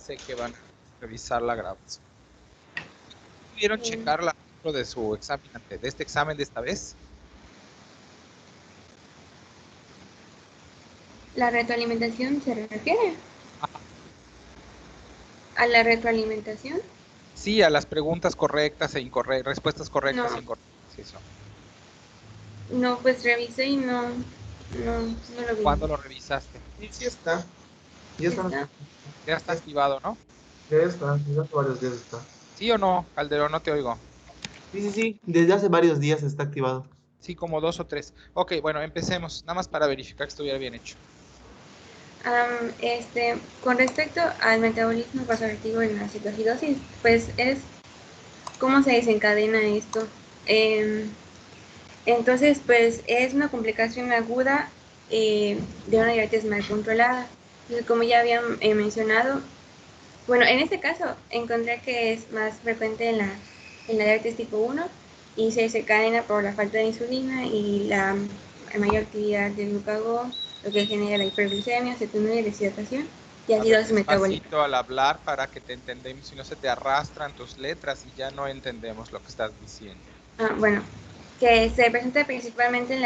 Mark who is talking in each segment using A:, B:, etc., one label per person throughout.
A: sé que van a revisar la grabación. ¿Pudieron checar la dentro de su examen, de este examen de esta vez?
B: ¿La retroalimentación se refiere?
A: Ajá.
B: ¿A la retroalimentación?
A: Sí, a las preguntas correctas e incorrectas, respuestas correctas e
B: No,
A: incorrectas, eso.
B: no, pues revisé y no lo vi.
A: ¿Cuándo lo revisaste?
C: Sí, sí está. Ya está.
B: ¿Está?
A: Ya está activado, ¿no?
C: Ya está. Desde hace varios días está.
A: ¿Sí o no, Calderón? No te oigo.
C: Sí, sí, sí. Desde hace varios días está activado.
A: Sí, como 2 o 3. Ok, bueno, empecemos. Nada más para verificar que estuviera bien hecho.
B: Con respecto al metabolismo vasoactivo en la citoacidosis, pues es cómo se desencadena esto. Entonces, pues es una complicación aguda de una diabetes mal controlada. Entonces, como ya habían mencionado, bueno, en este caso encontré que es más frecuente en la diabetes tipo 1 y se desencadena por la falta de insulina y la mayor actividad del glucagón, lo que genera la hiperglicemia, cetonuria, deshidratación y
A: A ver,
B: acidosis metabólica.
A: despacito al hablar para que te entendamos, si no se te arrastran tus letras y ya no entendemos lo que estás diciendo.
B: Bueno, que se presenta principalmente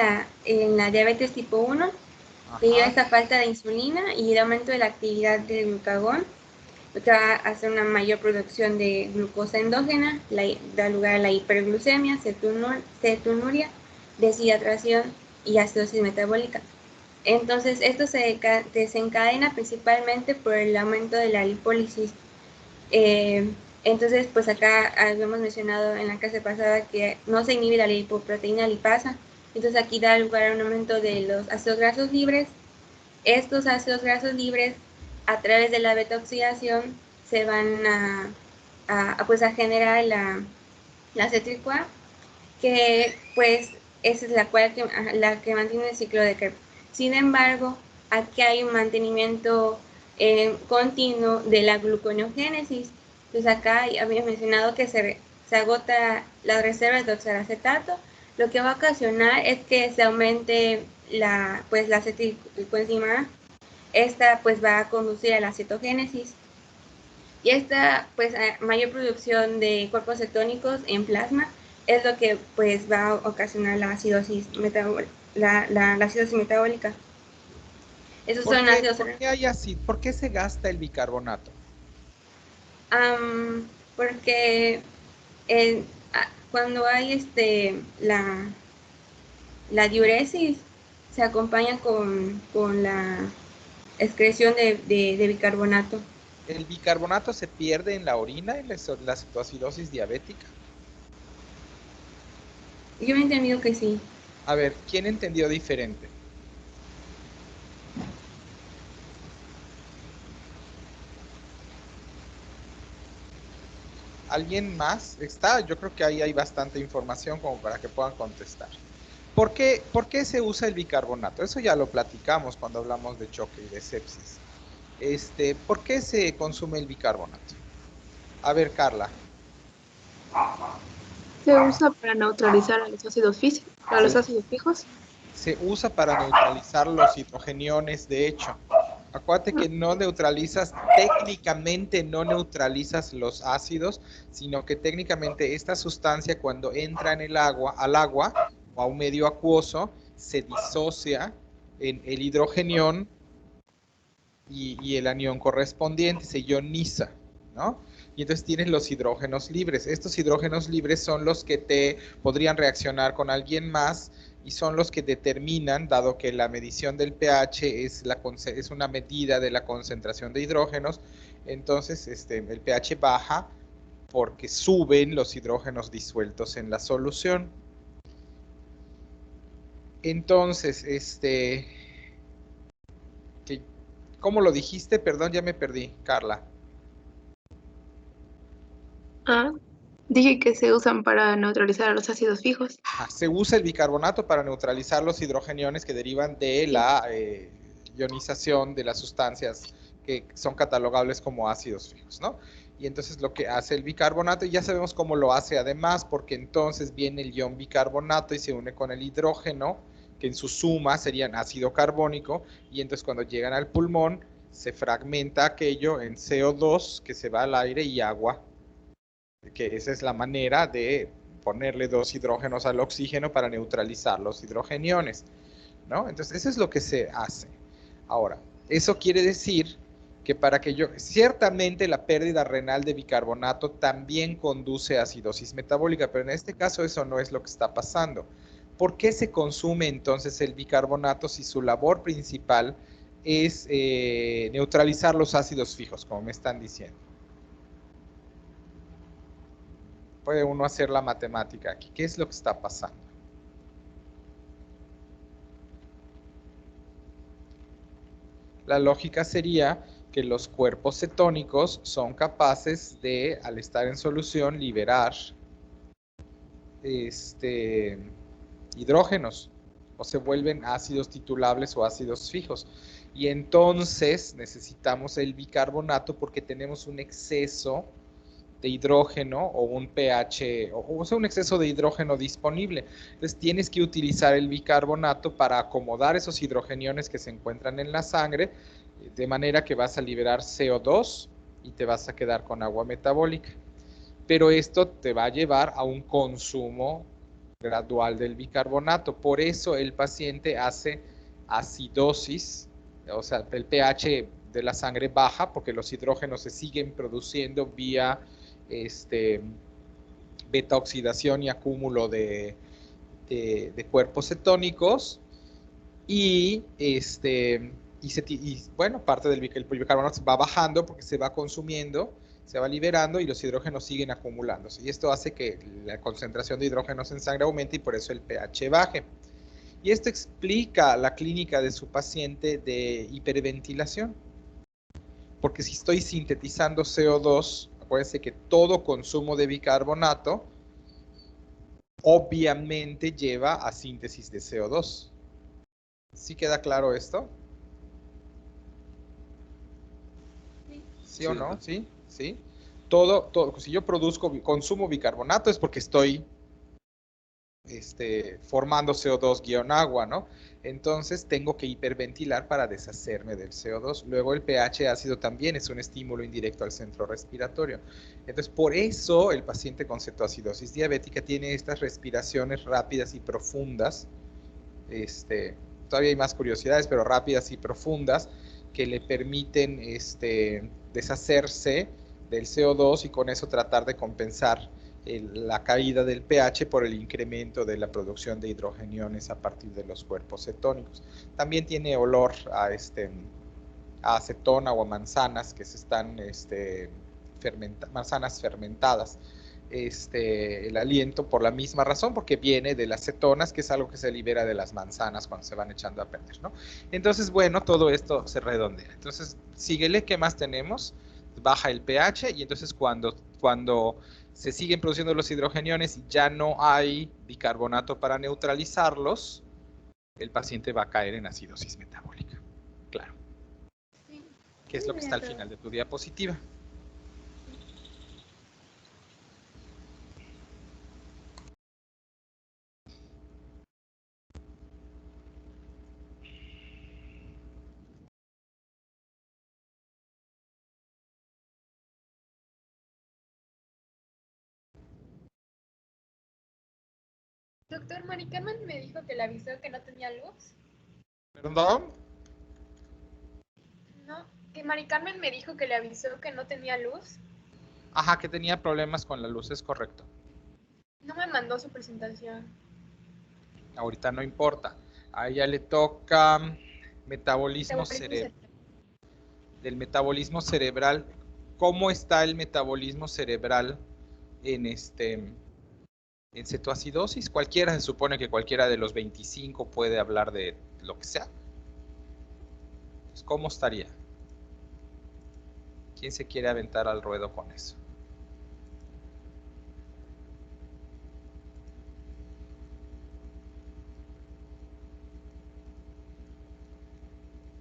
B: en la diabetes tipo 1 debido a
A: Ajá.
B: esta falta de insulina y el aumento de la actividad del glucagón, lo que va a hacer una mayor producción de glucosa endógena, da lugar a la hiperglucemia, cetonuria, deshidratación y acidosis metabólica. Entonces, esto se desencadena principalmente por el aumento de la lipólisis. Eh, entonces, pues acá habíamos mencionado en la clase pasada que no se inhibe la lipoproteína lipasa. Entonces, aquí da lugar a un aumento de los ácidos grasos libres. Estos ácidos grasos libres, a través de la beta-oxidación, se van pues a generar la acetil-CoA, que pues esa es la que mantiene el ciclo de Krebs. Sin embargo, aquí hay un mantenimiento continuo de la gluconeogénesis. Entonces acá había mencionado que se agota las reservas de oxalacetato, lo que va a ocasionar es que se aumente pues, la acetilcoenzima A. Esta pues va a conducir a la cetogénesis y esta pues mayor producción de cuerpos cetónicos en plasma es lo que pues va a ocasionar la acidosis metabólica. La acidosis metabólica. Esos son ácidos.
A: ¿Por qué hay así? ¿Por qué se gasta el bicarbonato?
B: Porque cuando hay la diuresis se acompaña con la excreción de bicarbonato.
A: ¿El bicarbonato se pierde en la orina en la cetoacidosis diabética?
B: Yo he entendido que sí.
A: A ver, ¿quién entendió diferente? ¿Alguien más está? Yo creo que ahí hay bastante información como para que puedan contestar. ¿Por qué se usa el bicarbonato? Eso ya lo platicamos cuando hablamos de choque y de sepsis. ¿Por qué se consume el bicarbonato? A ver, Carla.
D: Se usa para neutralizar a los ácidos fijos.
A: Se usa para neutralizar los hidrogeniones, de hecho. Acuérdate que no neutralizas, técnicamente no neutralizas los ácidos, sino que técnicamente esta sustancia cuando entra en el agua, al agua o a un medio acuoso, se disocia en el hidrogenión y el anión correspondiente, se ioniza, ¿no? Y entonces tienes los hidrógenos libres. Estos hidrógenos libres son los que te podrían reaccionar con alguien más y son los que determinan, dado que la medición del pH es una medida de la concentración de hidrógenos, entonces el pH baja porque suben los hidrógenos disueltos en la solución. Entonces, ¿cómo lo dijiste? Perdón, ya me perdí, Carla.
D: Dije que se usan para neutralizar a los ácidos fijos.
A: Se usa el bicarbonato para neutralizar los hidrogeniones que derivan de la ionización de las sustancias que son catalogables como ácidos fijos, ¿no? Y entonces lo que hace el bicarbonato, y ya sabemos cómo lo hace además, porque entonces viene el ion bicarbonato y se une con el hidrógeno, que en su suma serían ácido carbónico, y entonces cuando llegan al pulmón, se fragmenta aquello en CO2 que se va al aire y agua, que esa es la manera de ponerle dos hidrógenos al oxígeno para neutralizar los hidrogeniones, ¿no? Entonces, eso es lo que se hace. Ahora, eso quiere decir que para que ciertamente la pérdida renal de bicarbonato también conduce a acidosis metabólica, pero en este caso eso no es lo que está pasando. ¿Por qué se consume entonces el bicarbonato si su labor principal es neutralizar los ácidos fijos, como me están diciendo? Puede uno hacer la matemática aquí. ¿Qué es lo que está pasando? La lógica sería que los cuerpos cetónicos son capaces de, al estar en solución, liberar hidrógenos o se vuelven ácidos titulables o ácidos fijos. Y entonces necesitamos el bicarbonato porque tenemos un exceso de hidrógeno o un pH, o sea, un exceso de hidrógeno disponible. Entonces tienes que utilizar el bicarbonato para acomodar esos hidrogeniones que se encuentran en la sangre, de manera que vas a liberar CO2 y te vas a quedar con agua metabólica. Pero esto te va a llevar a un consumo gradual del bicarbonato. Por eso el paciente hace acidosis, o sea, el pH de la sangre baja porque los hidrógenos se siguen produciendo vía beta oxidación y acúmulo de cuerpos cetónicos y bueno, parte del bicarbonato va bajando porque se va consumiendo, se va liberando y los hidrógenos siguen acumulándose. Y esto hace que la concentración de hidrógenos en sangre aumente y por eso el pH baje. Y esto explica la clínica de su paciente de hiperventilación. Porque si estoy sintetizando CO2, acuérdense que todo consumo de bicarbonato obviamente lleva a síntesis de CO2. ¿Sí queda claro esto? ¿Sí o no? ¿Sí? ¿Sí? Todo, si yo consumo bicarbonato es porque estoy formando CO2-agua, ¿no? Entonces tengo que hiperventilar para deshacerme del CO2. Luego el pH ácido también es un estímulo indirecto al centro respiratorio. Entonces por eso el paciente con cetoacidosis diabética tiene estas respiraciones rápidas y profundas. Todavía hay más curiosidades, pero rápidas y profundas que le permiten deshacerse del CO2 y con eso tratar de compensar la caída del pH por el incremento de la producción de hidrogeniones a partir de los cuerpos cetónicos. También tiene olor a acetona o a manzanas que se están manzanas fermentadas. El aliento por la misma razón, porque viene de las cetonas, que es algo que se libera de las manzanas cuando se van echando a perder, ¿no? Entonces, bueno, todo esto se redondea. Entonces, síguele, ¿qué más tenemos? Baja el pH y entonces cuando se siguen produciendo los hidrogeniones y ya no hay bicarbonato para neutralizarlos, el paciente va a caer en acidosis metabólica. Claro. ¿Qué es lo que está al final de tu diapositiva?
E: Doctor, Mari Carmen me dijo que le avisó que no tenía luz.
A: ¿Perdón?
E: No, que Mari Carmen me dijo que le avisó que no tenía luz.
A: Ajá, que tenía problemas con la luz, es correcto.
E: No me mandó su presentación.
A: Ahorita no importa. A ella le toca metabolismo cerebral. Del metabolismo cerebral. ¿Cómo está el metabolismo cerebral en en cetoacidosis? Cualquiera, se supone que cualquiera de los 25 puede hablar de lo que sea. Pues, ¿cómo estaría? ¿Quién se quiere aventar al ruedo con eso?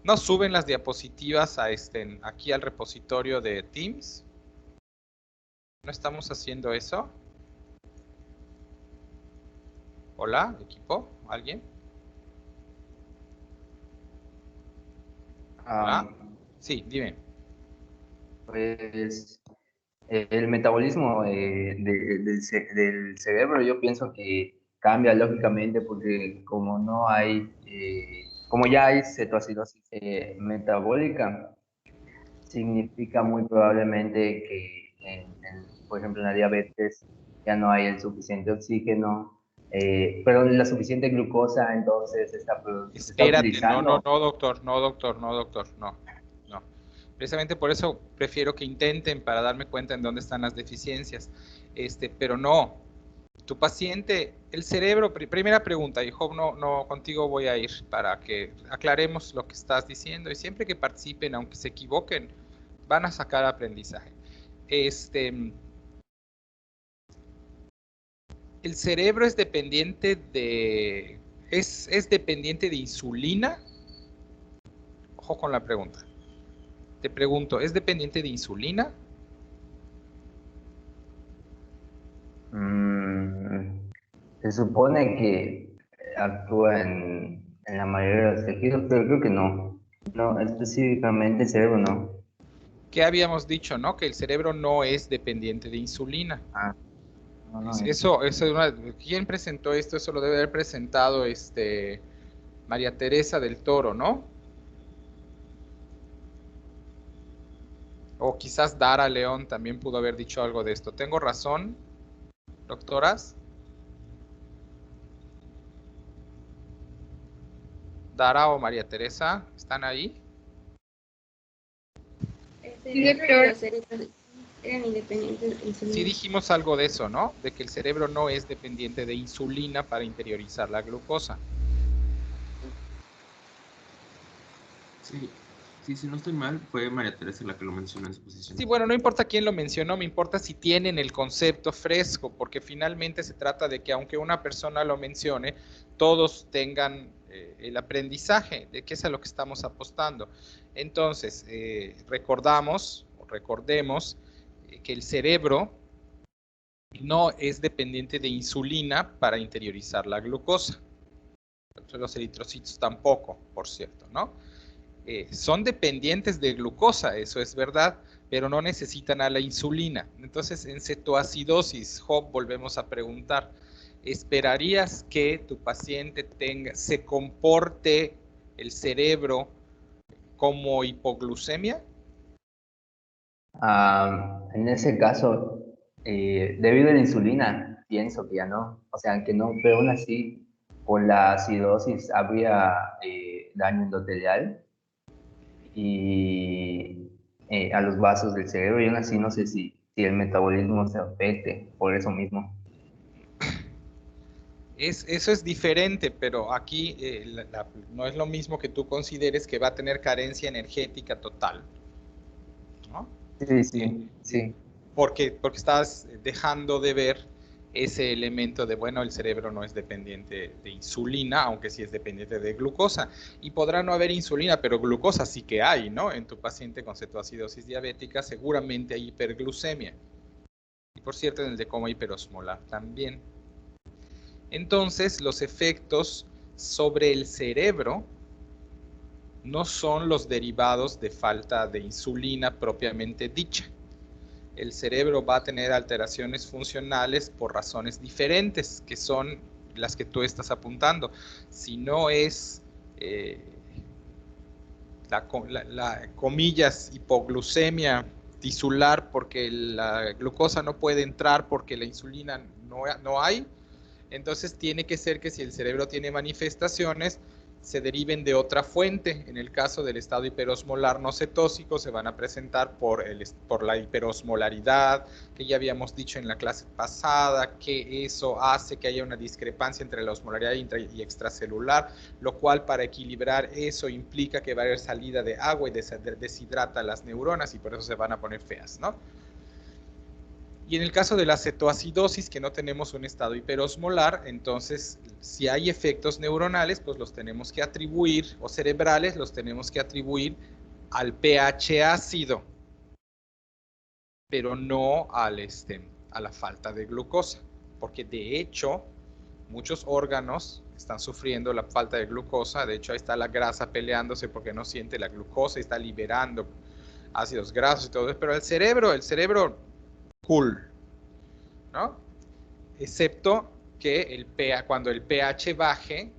A: ¿No suben las diapositivas a aquí al repositorio de Teams? ¿No estamos haciendo eso? Hola, equipo, ¿alguien? Hola. Sí, dime.
F: Pues el metabolismo del cerebro yo pienso que cambia lógicamente porque como no hay, como ya hay cetoacidosis metabólica, significa muy probablemente que, por ejemplo, en la diabetes ya no hay el suficiente oxígeno, perdón, la suficiente glucosa, entonces se está
A: Espérate, no, no,
F: utilizando.
A: no, doctor, no, doctor, no, doctor, no, no. Precisamente por eso prefiero que intenten para darme cuenta en dónde están las deficiencias. Pero no, tu paciente, el cerebro, primera pregunta, y Job, no, no, contigo voy a ir para que aclaremos lo que estás diciendo y siempre que participen, aunque se equivoquen, van a sacar aprendizaje. El cerebro es dependiente de, es dependiente de insulina. Ojo con la pregunta. Te pregunto, ¿es dependiente de insulina?
F: Se supone que actúa en la mayoría de los tejidos, pero creo que no. No, específicamente el cerebro no.
A: ¿Qué habíamos dicho, no? Que el cerebro no es dependiente de insulina.
F: Ah, no, no.
A: Eso es ¿quién presentó esto? Eso lo debe haber presentado María Teresa del Toro, ¿no? O quizás Dara León también pudo haber dicho algo de esto. ¿Tengo razón, doctoras? Dara o María Teresa, ¿están ahí?
B: El cerebro y los cerebros eran independientes de insulina.
A: Sí dijimos algo de eso, ¿no? De que el cerebro no es dependiente de insulina para interiorizar la glucosa.
G: Sí, sí, si no estoy mal, fue María Teresa la que lo mencionó en su posición.
A: Sí, bueno, no importa quién lo mencionó, me importa si tienen el concepto fresco, porque finalmente se trata de que aunque una persona lo mencione, todos tengan el aprendizaje, de qué es a lo que estamos apostando. Entonces, recordemos que el cerebro no es dependiente de insulina para interiorizar la glucosa. Los eritrocitos tampoco, por cierto, ¿no? Son dependientes de glucosa, eso es verdad, pero no necesitan a la insulina. Entonces, en cetoacidosis, Job, volvemos a preguntar, ¿esperarías que tu paciente se comporte el cerebro como hipoglucemia?
F: En ese caso, debido a la insulina, pienso que ya no. O sea, que no, pero aún así, por la acidosis habría daño endotelial y a los vasos del cerebro, y aún así no sé si el metabolismo se afecte por eso mismo.
A: Eso es diferente, pero aquí no es lo mismo que tú consideres que va a tener carencia energética total, ¿no?
F: Sí.
A: Porque estás dejando de ver ese elemento de, bueno, el cerebro no es dependiente de insulina, aunque sí es dependiente de glucosa. Y podrá no haber insulina, pero glucosa sí que hay, ¿no? En tu paciente con cetoacidosis diabética seguramente hay hiperglucemia. Y por cierto, en el de coma hiperosmolar también. Entonces, los efectos sobre el cerebro no son los derivados de falta de insulina propiamente dicha. El cerebro va a tener alteraciones funcionales por razones diferentes, que son las que tú estás apuntando. Si no es la comillas hipoglucemia tisular porque la glucosa no puede entrar porque la insulina no hay, entonces tiene que ser que si el cerebro tiene manifestaciones, se deriven de otra fuente. En el caso del estado hiperosmolar no cetósico, se van a presentar por la hiperosmolaridad, que ya habíamos dicho en la clase pasada, que eso hace que haya una discrepancia entre la osmolaridad y extracelular, lo cual para equilibrar eso implica que va a haber salida de agua y deshidrata las neuronas y por eso se van a poner feas, ¿no? Y en el caso de la cetoacidosis, que no tenemos un estado hiperosmolar, entonces si hay efectos neuronales, pues los tenemos que atribuir, o cerebrales, los tenemos que atribuir al pH ácido, pero no a la falta de glucosa, porque de hecho muchos órganos están sufriendo la falta de glucosa. De hecho, ahí está la grasa peleándose porque no siente la glucosa y está liberando ácidos grasos y todo eso. Pero el cerebro cool, ¿no? Excepto que cuando el pH baje,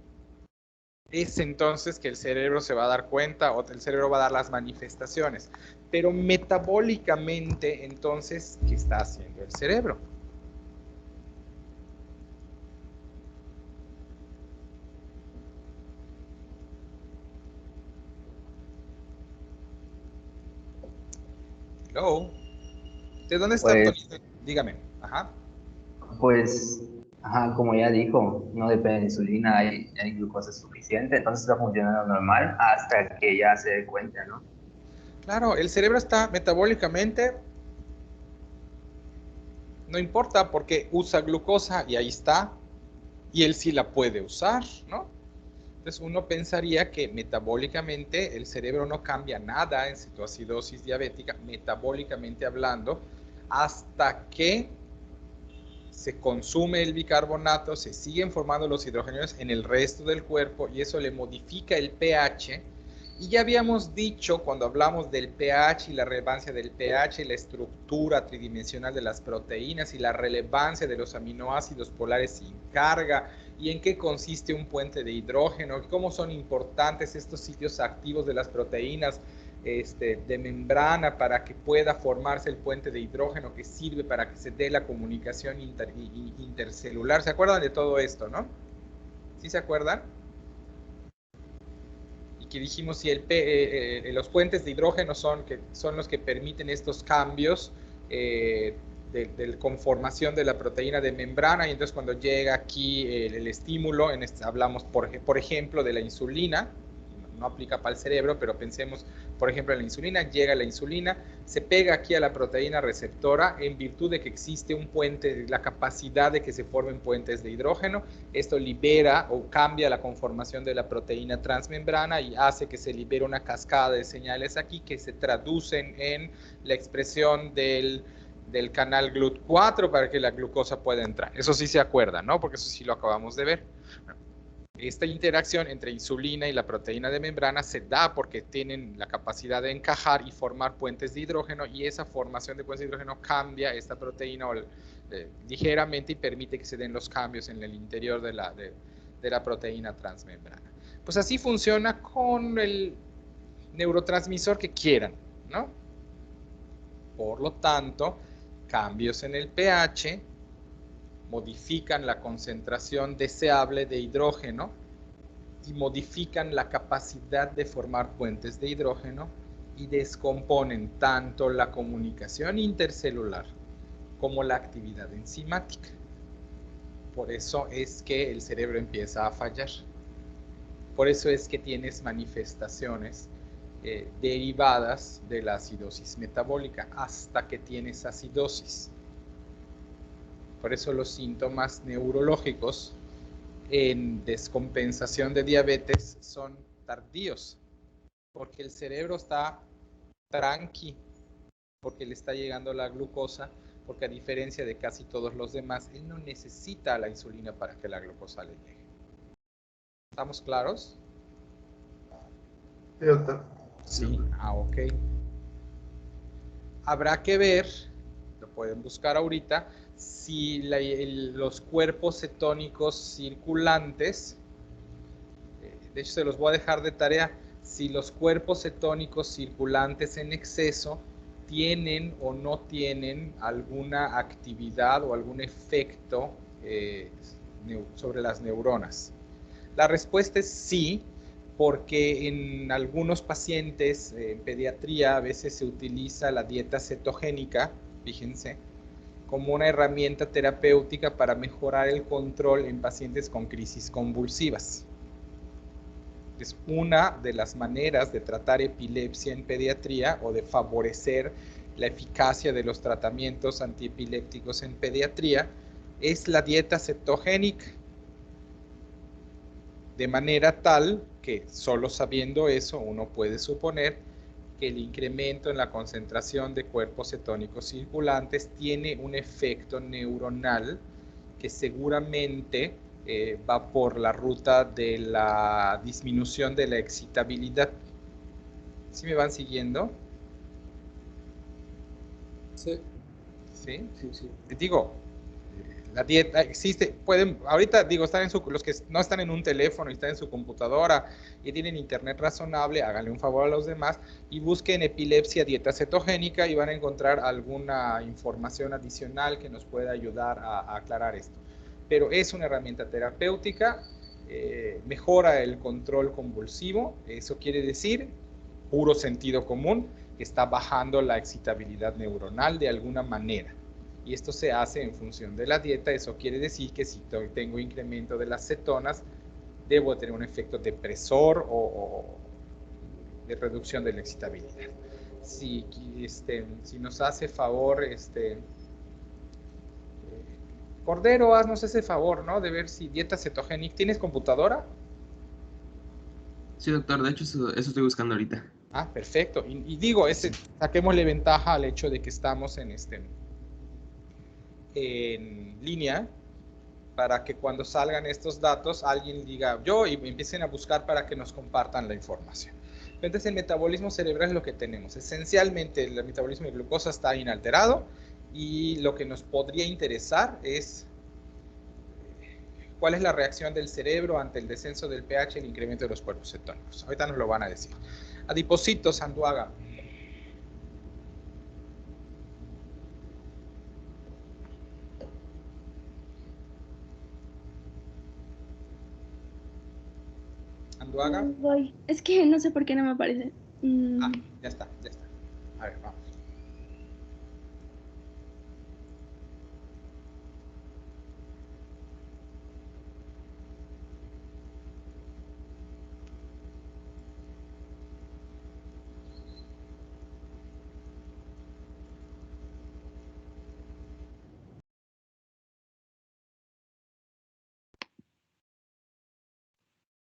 A: es entonces que el cerebro se va a dar cuenta o el cerebro va a dar las manifestaciones. Pero metabólicamente, entonces, ¿qué está haciendo el cerebro? Hello. ¿De dónde está
F: Pues,
A: Tony? Dígame. Ajá.
F: pues, ajá, como ya dijo, no depende de insulina, hay glucosa suficiente, entonces está funcionando normal hasta que ya se dé cuenta, ¿no?
A: Claro, el cerebro está metabólicamente, no importa porque usa glucosa y ahí está, y él sí la puede usar, ¿no? Entonces uno pensaría que metabólicamente el cerebro no cambia nada en cetoacidosis diabética, metabólicamente hablando, hasta que se consume el bicarbonato, se siguen formando los hidrógenos en el resto del cuerpo y eso le modifica el pH. Y ya habíamos dicho cuando hablamos del pH y la relevancia del pH y la estructura tridimensional de las proteínas y la relevancia de los aminoácidos polares sin carga y en qué consiste un puente de hidrógeno, cómo son importantes estos sitios activos de las proteínas de membrana para que pueda formarse el puente de hidrógeno que sirve para que se dé la comunicación intercelular. ¿Se acuerdan de todo esto, no? ¿Sí se acuerdan? Y que dijimos si los puentes de hidrógeno son los que permiten estos cambios de conformación de la proteína de membrana, y entonces cuando llega aquí el estímulo, hablamos por ejemplo de la insulina, no aplica para el cerebro, pero pensemos por ejemplo en la insulina, llega la insulina, se pega aquí a la proteína receptora en virtud de que existe un puente, la capacidad de que se formen puentes de hidrógeno, esto libera o cambia la conformación de la proteína transmembrana y hace que se libere una cascada de señales aquí que se traducen en la expresión del canal GLUT4 para que la glucosa pueda entrar. Eso sí se acuerdan, ¿no? Porque eso sí lo acabamos de ver. Esta interacción entre insulina y la proteína de membrana se da porque tienen la capacidad de encajar y formar puentes de hidrógeno, y esa formación de puentes de hidrógeno cambia esta proteína ligeramente y permite que se den los cambios en el interior de la proteína transmembrana. Pues así funciona con el neurotransmisor que quieran, ¿no? Por lo tanto, cambios en el pH modifican la concentración deseable de hidrógeno y modifican la capacidad de formar puentes de hidrógeno y descomponen tanto la comunicación intercelular como la actividad enzimática. Por eso es que el cerebro empieza a fallar. Por eso es que tienes manifestaciones derivadas de la acidosis metabólica hasta que tienes acidosis. Por eso los síntomas neurológicos en descompensación de diabetes son tardíos, porque el cerebro está tranqui, porque le está llegando la glucosa, porque a diferencia de casi todos los demás, él no necesita la insulina para que la glucosa le llegue. ¿Estamos claros?
C: Sí, doctor.
A: Sí, ok. Habrá que ver, lo pueden buscar ahorita, si los cuerpos cetónicos circulantes, de hecho se los voy a dejar de tarea, si los cuerpos cetónicos circulantes en exceso tienen o no tienen alguna actividad o algún efecto sobre las neuronas. La respuesta es sí, porque en algunos pacientes en pediatría a veces se utiliza la dieta cetogénica, fíjense, como una herramienta terapéutica para mejorar el control en pacientes con crisis convulsivas. Es una de las maneras de tratar epilepsia en pediatría o de favorecer la eficacia de los tratamientos antiepilépticos en pediatría, es la dieta cetogénica. De manera tal que solo sabiendo eso uno puede suponer que el incremento en la concentración de cuerpos cetónicos circulantes tiene un efecto neuronal que seguramente va por la ruta de la disminución de la excitabilidad. ¿Sí me van siguiendo?
G: Sí.
A: ¿Sí?
G: Sí, sí.
A: Digo, la dieta existe, pueden, ahorita digo, los que no están en un teléfono y están en su computadora y tienen internet razonable, háganle un favor a los demás y busquen epilepsia dieta cetogénica y van a encontrar alguna información adicional que nos pueda ayudar a aclarar esto. Pero es una herramienta terapéutica, mejora el control convulsivo, eso quiere decir, puro sentido común, que está bajando la excitabilidad neuronal de alguna manera. Y esto se hace en función de la dieta. Eso quiere decir que si tengo incremento de las cetonas, debo tener un efecto depresor o de reducción de la excitabilidad. Si nos hace favor, Cordero, haznos ese favor, ¿no? De ver si dieta cetogénica. ¿Tienes computadora?
G: Sí, doctor, de hecho eso estoy buscando ahorita.
A: Ah, perfecto. Y digo, saquémosle ventaja al hecho de que estamos en línea, para que cuando salgan estos datos alguien diga yo y empiecen a buscar para que nos compartan la información. Entonces el metabolismo cerebral es lo que tenemos. Esencialmente el metabolismo de glucosa está inalterado y lo que nos podría interesar es cuál es la reacción del cerebro ante el descenso del pH y el incremento de los cuerpos cetónicos. Ahorita nos lo van a decir. Adipocitos, Anduaga. Anduaga.
D: Voy. Es que no sé por qué no me aparece.
A: Ah, ya está, ya está. A ver, vamos.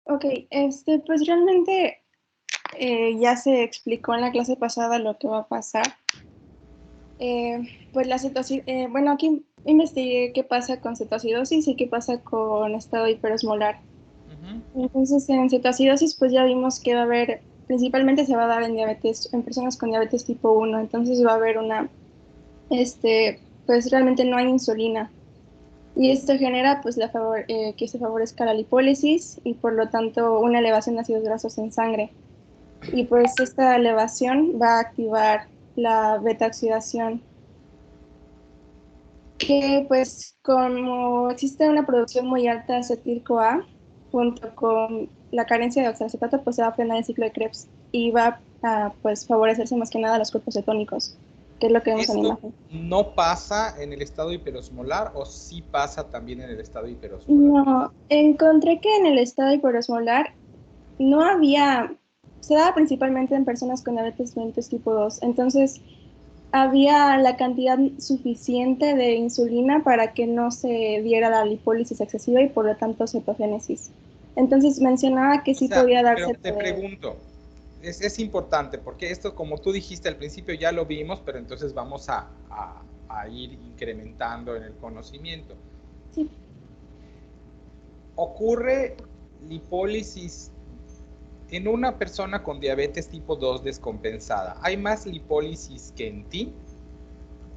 D: Ok, pues realmente ya se explicó en la clase pasada lo que va a pasar. Pues la cetosis, bueno, aquí investigué qué pasa con cetoacidosis y qué pasa con estado hiperosmolar. Entonces, en cetoacidosis, pues ya vimos que va a haber, principalmente se va a dar en diabetes, en personas con diabetes tipo 1, entonces va a haber pues realmente no hay insulina. Y esto genera pues que se favorezca la lipólisis y por lo tanto una elevación de ácidos grasos en sangre. Y pues esta elevación va a activar la beta oxidación, que pues como existe una producción muy alta de acetil-CoA, junto con la carencia de oxalacetato, pues se va a frenar el ciclo de Krebs y va a pues favorecerse más que nada los cuerpos cetónicos, que es lo que vemos en la
A: ¿Esto
D: imagen.
A: no pasa en el estado hiperosmolar o sí pasa también en el estado hiperosmolar?
D: No, encontré que en el estado hiperosmolar no había, se daba principalmente en personas con diabetes mellitus tipo 2, entonces había la cantidad suficiente de insulina para que no se diera la lipólisis excesiva y por lo tanto cetogénesis. Entonces mencionaba que
A: O
D: sí
A: sea,
D: podía
A: pero
D: darse.
A: te pregunto, es importante porque esto, como tú dijiste al principio, ya lo vimos, pero entonces vamos a ir incrementando en el conocimiento.
D: Sí.
A: Ocurre lipólisis en una persona con diabetes tipo 2 descompensada. ¿Hay más lipólisis que en ti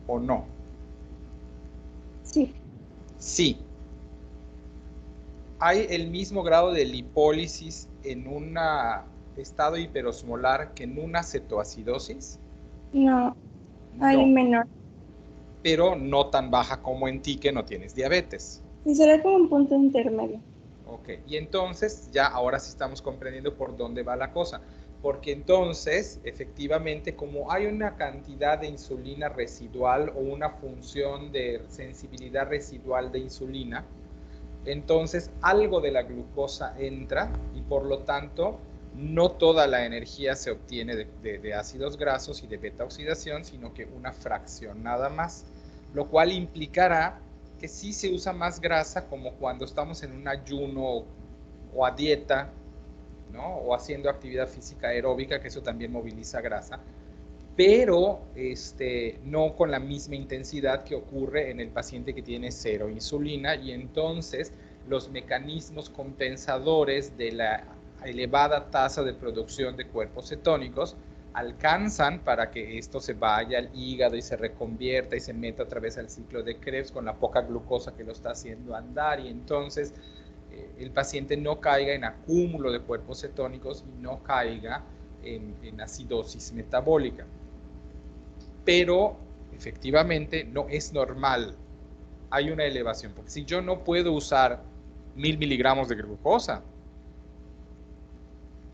A: o no?
D: Sí.
A: Sí. ¿Hay el mismo grado de lipólisis en un estado hiperosmolar que en una cetoacidosis?
D: No, hay
A: No,
D: menor.
A: pero no tan baja como en ti que no tienes diabetes.
D: Sí, será como un punto intermedio.
A: Ok, y entonces ya ahora sí estamos comprendiendo por dónde va la cosa. Porque entonces, efectivamente, como hay una cantidad de insulina residual o una función de sensibilidad residual de insulina, entonces algo de la glucosa entra y por lo tanto no toda la energía se obtiene de ácidos grasos y de beta oxidación, sino que una fracción nada más, lo cual implicará que sí se usa más grasa como cuando estamos en un ayuno o a dieta, ¿no? O haciendo actividad física aeróbica, que eso también moviliza grasa, pero no con la misma intensidad que ocurre en el paciente que tiene cero insulina y entonces los mecanismos compensadores de la elevada tasa de producción de cuerpos cetónicos alcanzan para que esto se vaya al hígado y se reconvierta y se meta otra vez al ciclo de Krebs con la poca glucosa que lo está haciendo andar, y entonces el paciente no caiga en acúmulo de cuerpos cetónicos y no caiga en acidosis metabólica. Pero efectivamente no es normal, hay una elevación, porque si yo no puedo usar 1000 miligramos de glucosa,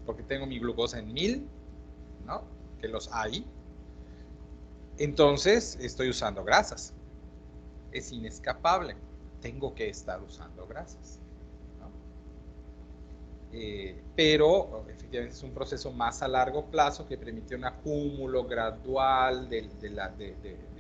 A: porque tengo mi glucosa en 1000, ¿no? Que los hay, entonces estoy usando grasas. Es inescapable, tengo que estar usando grasas, ¿no? Pero efectivamente es un proceso más a largo plazo que permite un acúmulo gradual de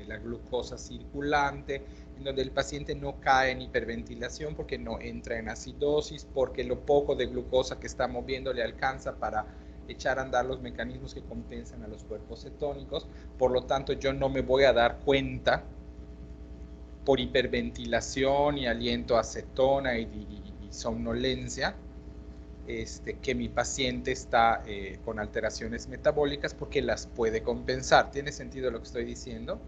A: la glucosa circulante, en donde el paciente no cae en hiperventilación porque no entra en acidosis, porque lo poco de glucosa que está moviendo le alcanza para echar a andar los mecanismos que compensan a los cuerpos cetónicos. Por lo tanto, yo no me voy a dar cuenta por hiperventilación y aliento a acetona y somnolencia, que mi paciente está con alteraciones metabólicas, porque las puede compensar. ¿Tiene sentido lo que estoy diciendo?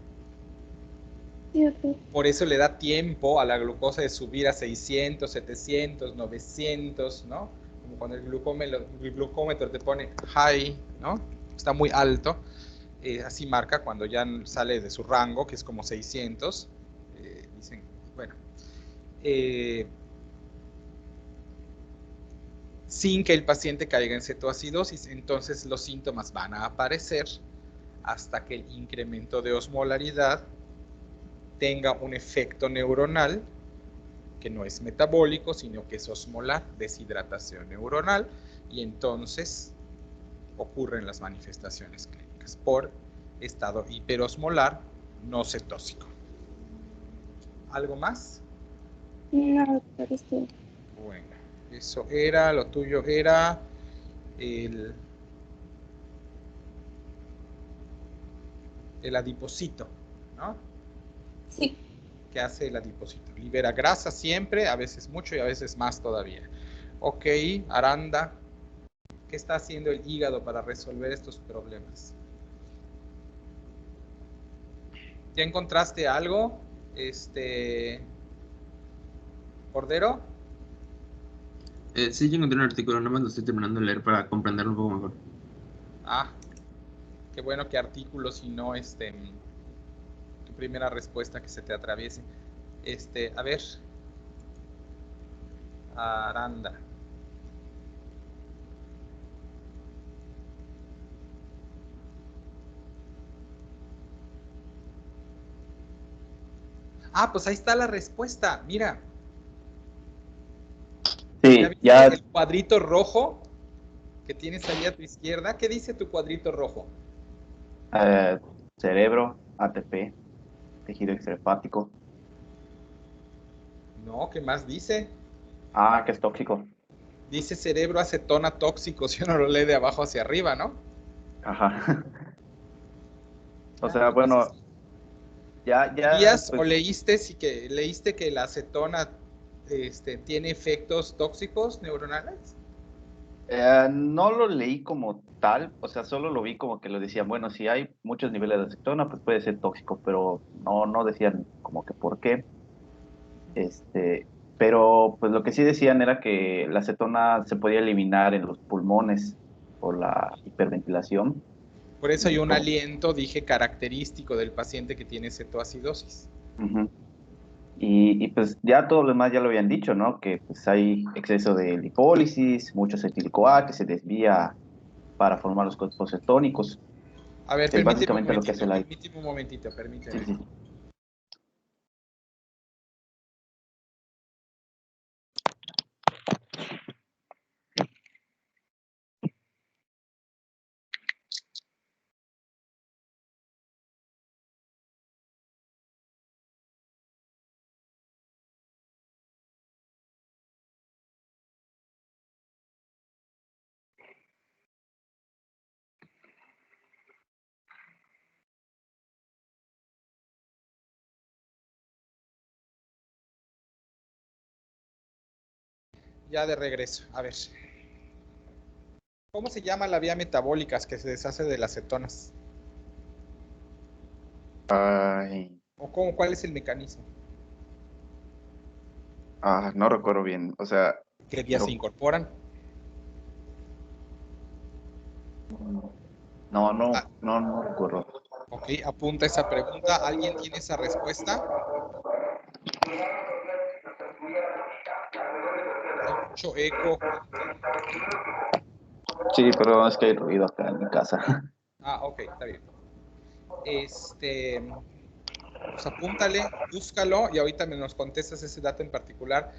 D: Sí, ok.
A: Por eso le da tiempo a la glucosa de subir a 600, 700, 900, ¿no? Como cuando el glucómetro te pone high, ¿no? Está muy alto. Así marca cuando ya sale de su rango, que es como 600. Dicen, bueno, sin que el paciente caiga en cetoacidosis. Entonces los síntomas van a aparecer hasta que el incremento de osmolaridad tenga un efecto neuronal, que no es metabólico, sino que es osmolar, deshidratación neuronal, y entonces ocurren las manifestaciones clínicas por estado hiperosmolar no cetóxico. ¿Algo más?
D: No, doctor,
A: Bueno, eso era, lo tuyo era el adipocito, ¿no?
D: sí.
A: ¿Qué hace el adipocito? Libera grasa siempre, a veces mucho y a veces más todavía. Ok, Aranda, ¿qué está haciendo el hígado para resolver estos problemas? ¿Ya encontraste algo, Cordero?
G: Sí, yo encontré un artículo, nada más lo estoy terminando de leer para comprenderlo un poco mejor.
A: Ah, qué bueno que artículos y no tu primera respuesta que se te atraviese. A ver, Aranda. Ah, pues ahí está la respuesta. Mira, ¿ya
F: Sí,
A: viste
F: ya
A: el cuadrito rojo que tienes ahí a tu izquierda? ¿Qué dice tu cuadrito rojo?
F: eh, cerebro, ATP, tejido extrahepático.
A: No, ¿qué más dice?
F: Ah, que es tóxico.
A: Dice cerebro acetona tóxico, si uno lo lee de abajo hacia arriba, ¿no?
F: Ajá. O
A: Ya,
F: sea,
A: entonces,
F: bueno, ya,
A: ¿sabías o
F: pues,
A: leíste que la acetona tiene efectos tóxicos neuronales?
F: no lo leí como tal, o sea, solo lo vi como que lo decían, bueno, si hay muchos niveles de acetona, pues puede ser tóxico, pero no decían como que por qué. Este, pero pues lo que sí decían era que la acetona se podía eliminar en los pulmones por la hiperventilación.
A: Por eso hay
F: Y
A: un
F: como,
A: aliento, dije, característico del paciente que tiene cetoacidosis.
F: ujú. Y pues ya todo lo demás ya lo habían dicho, ¿no? Que pues hay exceso de lipólisis, mucho acetílico A que se desvía para formar los cuerpos cetónicos,
A: A ver,
F: que es básicamente lo que hace la...
A: permíteme un momentito,
F: Sí,
A: permíteme.
F: sí.
A: ya de regreso. A ver. ¿Cómo se llama la vía metabólica que se deshace de las cetonas?
H: Ay,
A: ¿O cuál es el mecanismo?
H: no recuerdo bien. O sea,
A: ¿Qué vías se
H: pero
A: incorporan?
H: no recuerdo.
A: Ok, apunta esa pregunta. ¿Alguien tiene esa respuesta? Hay mucho eco.
H: Sí, pero es que hay ruido acá en mi casa.
A: Ok, está bien. Pues apúntale, búscalo y ahorita me nos contestas ese dato en particular,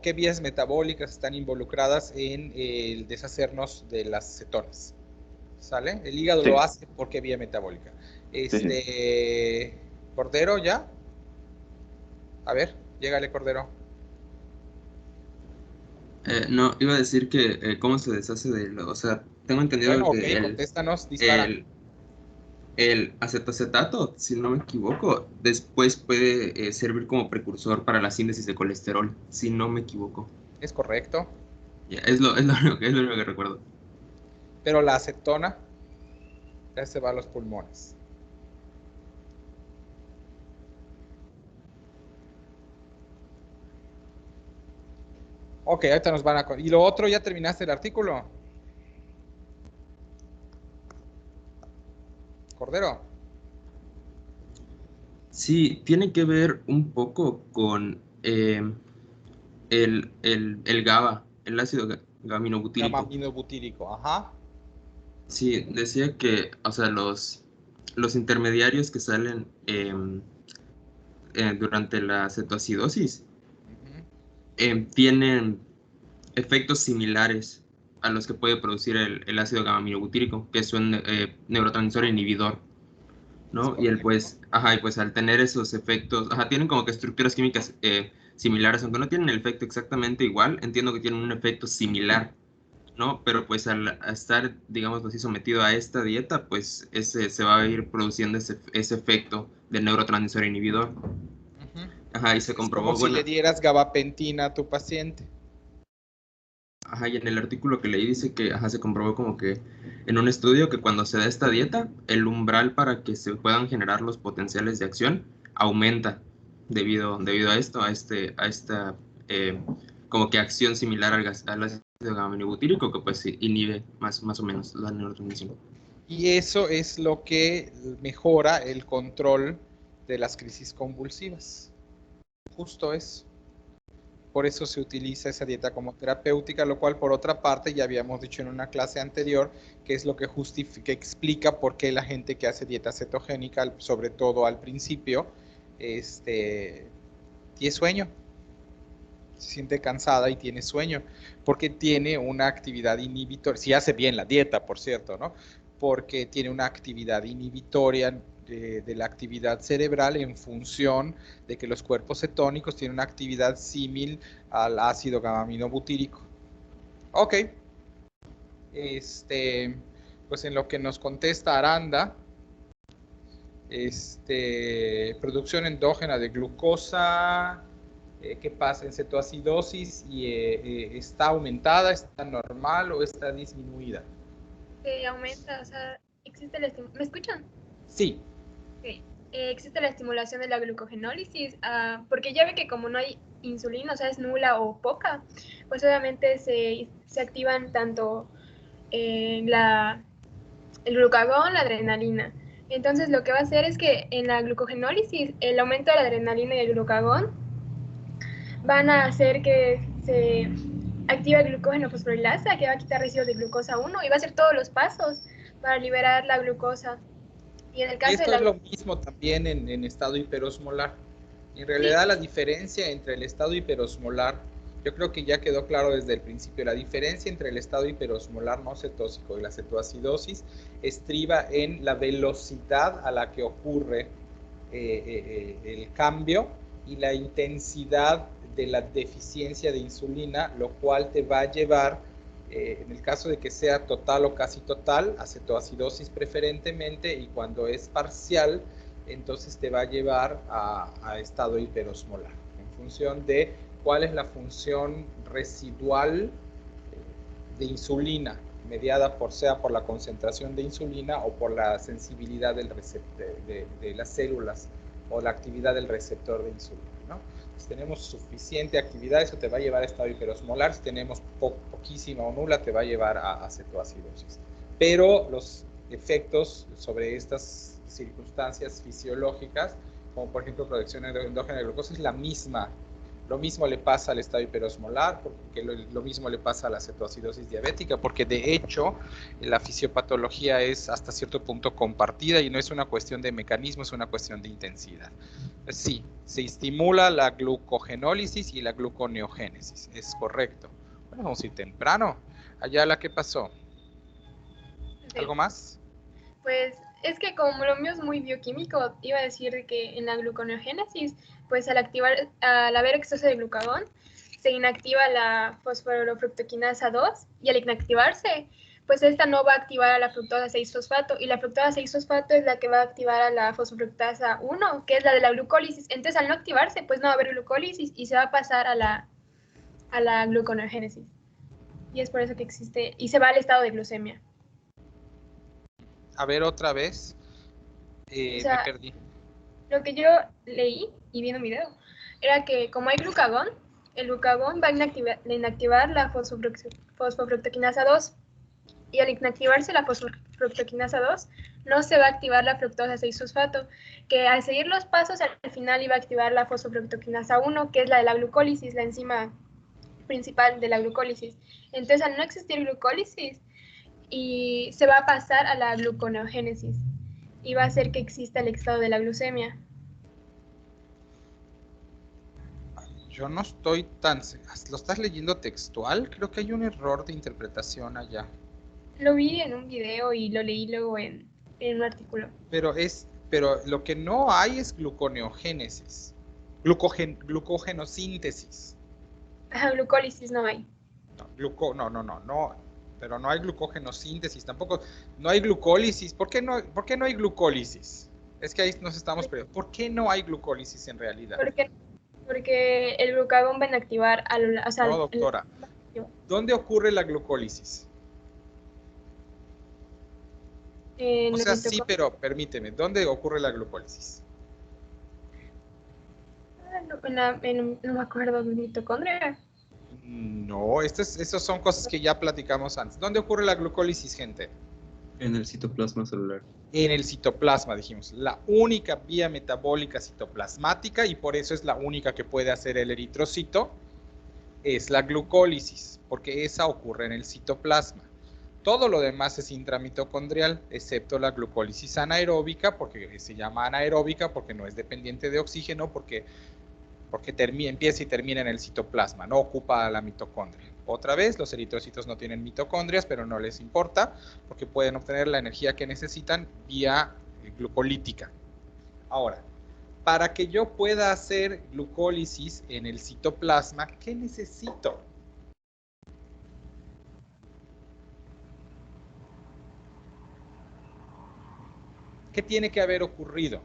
A: qué vías metabólicas están involucradas en el deshacernos de las cetonas. ¿Sale? El hígado
H: Sí.
A: lo hace por qué vía metabólica.
H: Sí.
A: Cordero, ¿ya? A ver, llégale, Cordero.
G: No, iba a decir que cómo se deshace o sea, tengo entendido
A: Bueno, ok,
G: que
A: contéstanos, dispara.
G: el acetoacetato, si no me equivoco, después puede servir como precursor para la síntesis de colesterol, si no me equivoco.
A: Es correcto.
G: Ya, es lo único que recuerdo.
A: Pero la acetona ya se va a los pulmones. Ok, ahorita nos van a... ¿Y lo otro, ya terminaste el artículo? Cordero.
G: Sí, tiene que ver un poco con el GABA, el ácido gaminobutírico.
A: Gaminobutírico, ajá.
G: Sí, decía que, o sea, los intermediarios que salen durante la cetoacidosis tienen efectos similares a los que puede producir el ácido gamma-aminobutírico, que es un neurotransmisor inhibidor, ¿no? Y pues al tener esos efectos, tienen como que estructuras químicas similares, aunque no tienen el efecto exactamente igual, entiendo que tienen un efecto similar, ¿no? Pero pues al estar, digamos así, sometido a esta dieta, pues se va a ir produciendo ese efecto del neurotransmisor inhibidor. Y se comprobó,
A: Es como si le dieras gabapentina a tu paciente.
G: Y en el artículo que leí dice que se comprobó como que en un estudio que cuando se da esta dieta, el umbral para que se puedan generar los potenciales de acción aumenta debido a esto, a esta como que acción similar al ácido gamma-aminobutírico que pues inhibe más o menos la neurotransmisión.
A: Y eso es lo que mejora el control de las crisis convulsivas. Justo eso. Por eso se utiliza esa dieta como terapéutica, lo cual por otra parte ya habíamos dicho en una clase anterior, que es lo que explica por qué la gente que hace dieta cetogénica, sobre todo al principio, tiene sueño, se siente cansada y tiene sueño, porque tiene una actividad inhibitoria, si hace bien la dieta, por cierto, ¿no? Porque tiene una actividad inhibitoria de la actividad cerebral en función de que los cuerpos cetónicos tienen una actividad símil al ácido gamma-aminobutírico. Ok. Pues en lo que nos contesta Aranda, producción endógena de glucosa, ¿qué pasa en cetoacidosis? ¿Está aumentada, está normal o está disminuida?
E: Aumenta, o sea, existe la estimulación. ¿Me escuchan?
A: Sí.
E: Okay. Existe la estimulación de la glucogenólisis, porque ya ve que como no hay insulina, o sea, es nula o poca, pues obviamente se activan tanto el glucagón, la adrenalina. Entonces lo que va a hacer es que en la glucogenólisis, el aumento de la adrenalina y el glucagón van a hacer que se active el glucógeno fosforilasa, que va a quitar residuos de glucosa 1 y va a hacer todos los pasos para liberar la glucosa. Y en el caso
A: esto es lo mismo también en estado hiperosmolar. En realidad la diferencia entre el estado hiperosmolar, yo creo que ya quedó claro desde el principio, la diferencia entre el estado hiperosmolar no cetósico y la cetoacidosis estriba en la velocidad a la que ocurre el cambio y la intensidad de la deficiencia de insulina, lo cual te va a llevar, en el caso de que sea total o casi total, a cetoacidosis preferentemente, y cuando es parcial, entonces te va a llevar a estado hiperosmolar, en función de cuál es la función residual de insulina, mediada sea por la concentración de insulina o por la sensibilidad de las células o la actividad del receptor de insulina, ¿no? Si tenemos suficiente actividad, eso te va a llevar a estado hiperosmolar. Si tenemos poquísima o nula, te va a llevar a cetoacidosis. Pero los efectos sobre estas circunstancias fisiológicas, como por ejemplo producción endógena de glucosa, es la misma. Lo mismo le pasa al estado hiperosmolar, porque lo mismo le pasa a la cetoacidosis diabética, porque de hecho la fisiopatología es hasta cierto punto compartida y no es una cuestión de mecanismo, es una cuestión de intensidad. Sí, se estimula la glucogenólisis y la gluconeogénesis, es correcto. Bueno, vamos a ir temprano. Ayala, ¿qué pasó? ¿Algo más?
E: Pues es que como lo mío es muy bioquímico, iba a decir que en la gluconeogénesis, pues al haber exceso de glucagón, se inactiva la fosforofructoquinasa 2 y al inactivarse, pues esta no va a activar a la fructosa 6-fosfato y la fructosa 6-fosfato es la que va a activar a la fosfofructasa 1, que es la de la glucólisis. Entonces al no activarse, pues no va a haber glucólisis y se va a pasar a la gluconeogénesis. Y es por eso que existe, y se va al estado de glucemia.
A: A ver otra vez.
E: O sea,
A: me perdí.
E: Lo que yo leí y vi en un video era que como hay glucagón, el glucagón va a inactivar la fosfofructoquinasa 2 y al inactivarse la fosfofructoquinasa 2 no se va a activar la fructosa 6-fosfato, que al seguir los pasos al final iba a activar la fosfofructoquinasa 1, que es la de la glucólisis, la enzima principal de la glucólisis. Entonces al no existir glucólisis y se va a pasar a la gluconeogénesis y va a hacer que exista el estado de la glucemia.
A: Yo no estoy tan... ¿Lo estás leyendo textual? Creo que hay un error de interpretación allá.
E: Lo vi en un video y lo leí luego en un artículo.
A: Pero lo que no hay es gluconeogénesis. Glucogenosíntesis.
E: Ajá, glucólisis no hay.
A: No. Pero no hay glucogenosíntesis tampoco. No hay glucólisis. ¿Por qué no hay glucólisis? Es que ahí nos estamos perdiendo. ¿Por qué no hay glucólisis en realidad?
E: Porque el glucagón va a inactivar
A: no, doctora. ¿Dónde ocurre la glucólisis? O sea, sí, pero permíteme. ¿Dónde ocurre la glucólisis?
E: No me acuerdo, de mitocondria.
A: No, esas son cosas que ya platicamos antes. ¿Dónde ocurre la glucólisis, gente?
G: En el citoplasma celular.
A: En el citoplasma, dijimos. La única vía metabólica citoplasmática, y por eso es la única que puede hacer el eritrocito, es la glucólisis, porque esa ocurre en el citoplasma. Todo lo demás es intramitocondrial, excepto la glucólisis anaeróbica, porque se llama anaeróbica, porque no es dependiente de oxígeno, porque empieza y termina en el citoplasma, no ocupa la mitocondria. Otra vez, los eritrocitos no tienen mitocondrias, pero no les importa, porque pueden obtener la energía que necesitan vía glucolítica. Ahora, para que yo pueda hacer glucólisis en el citoplasma, ¿qué necesito? ¿Qué tiene que haber ocurrido?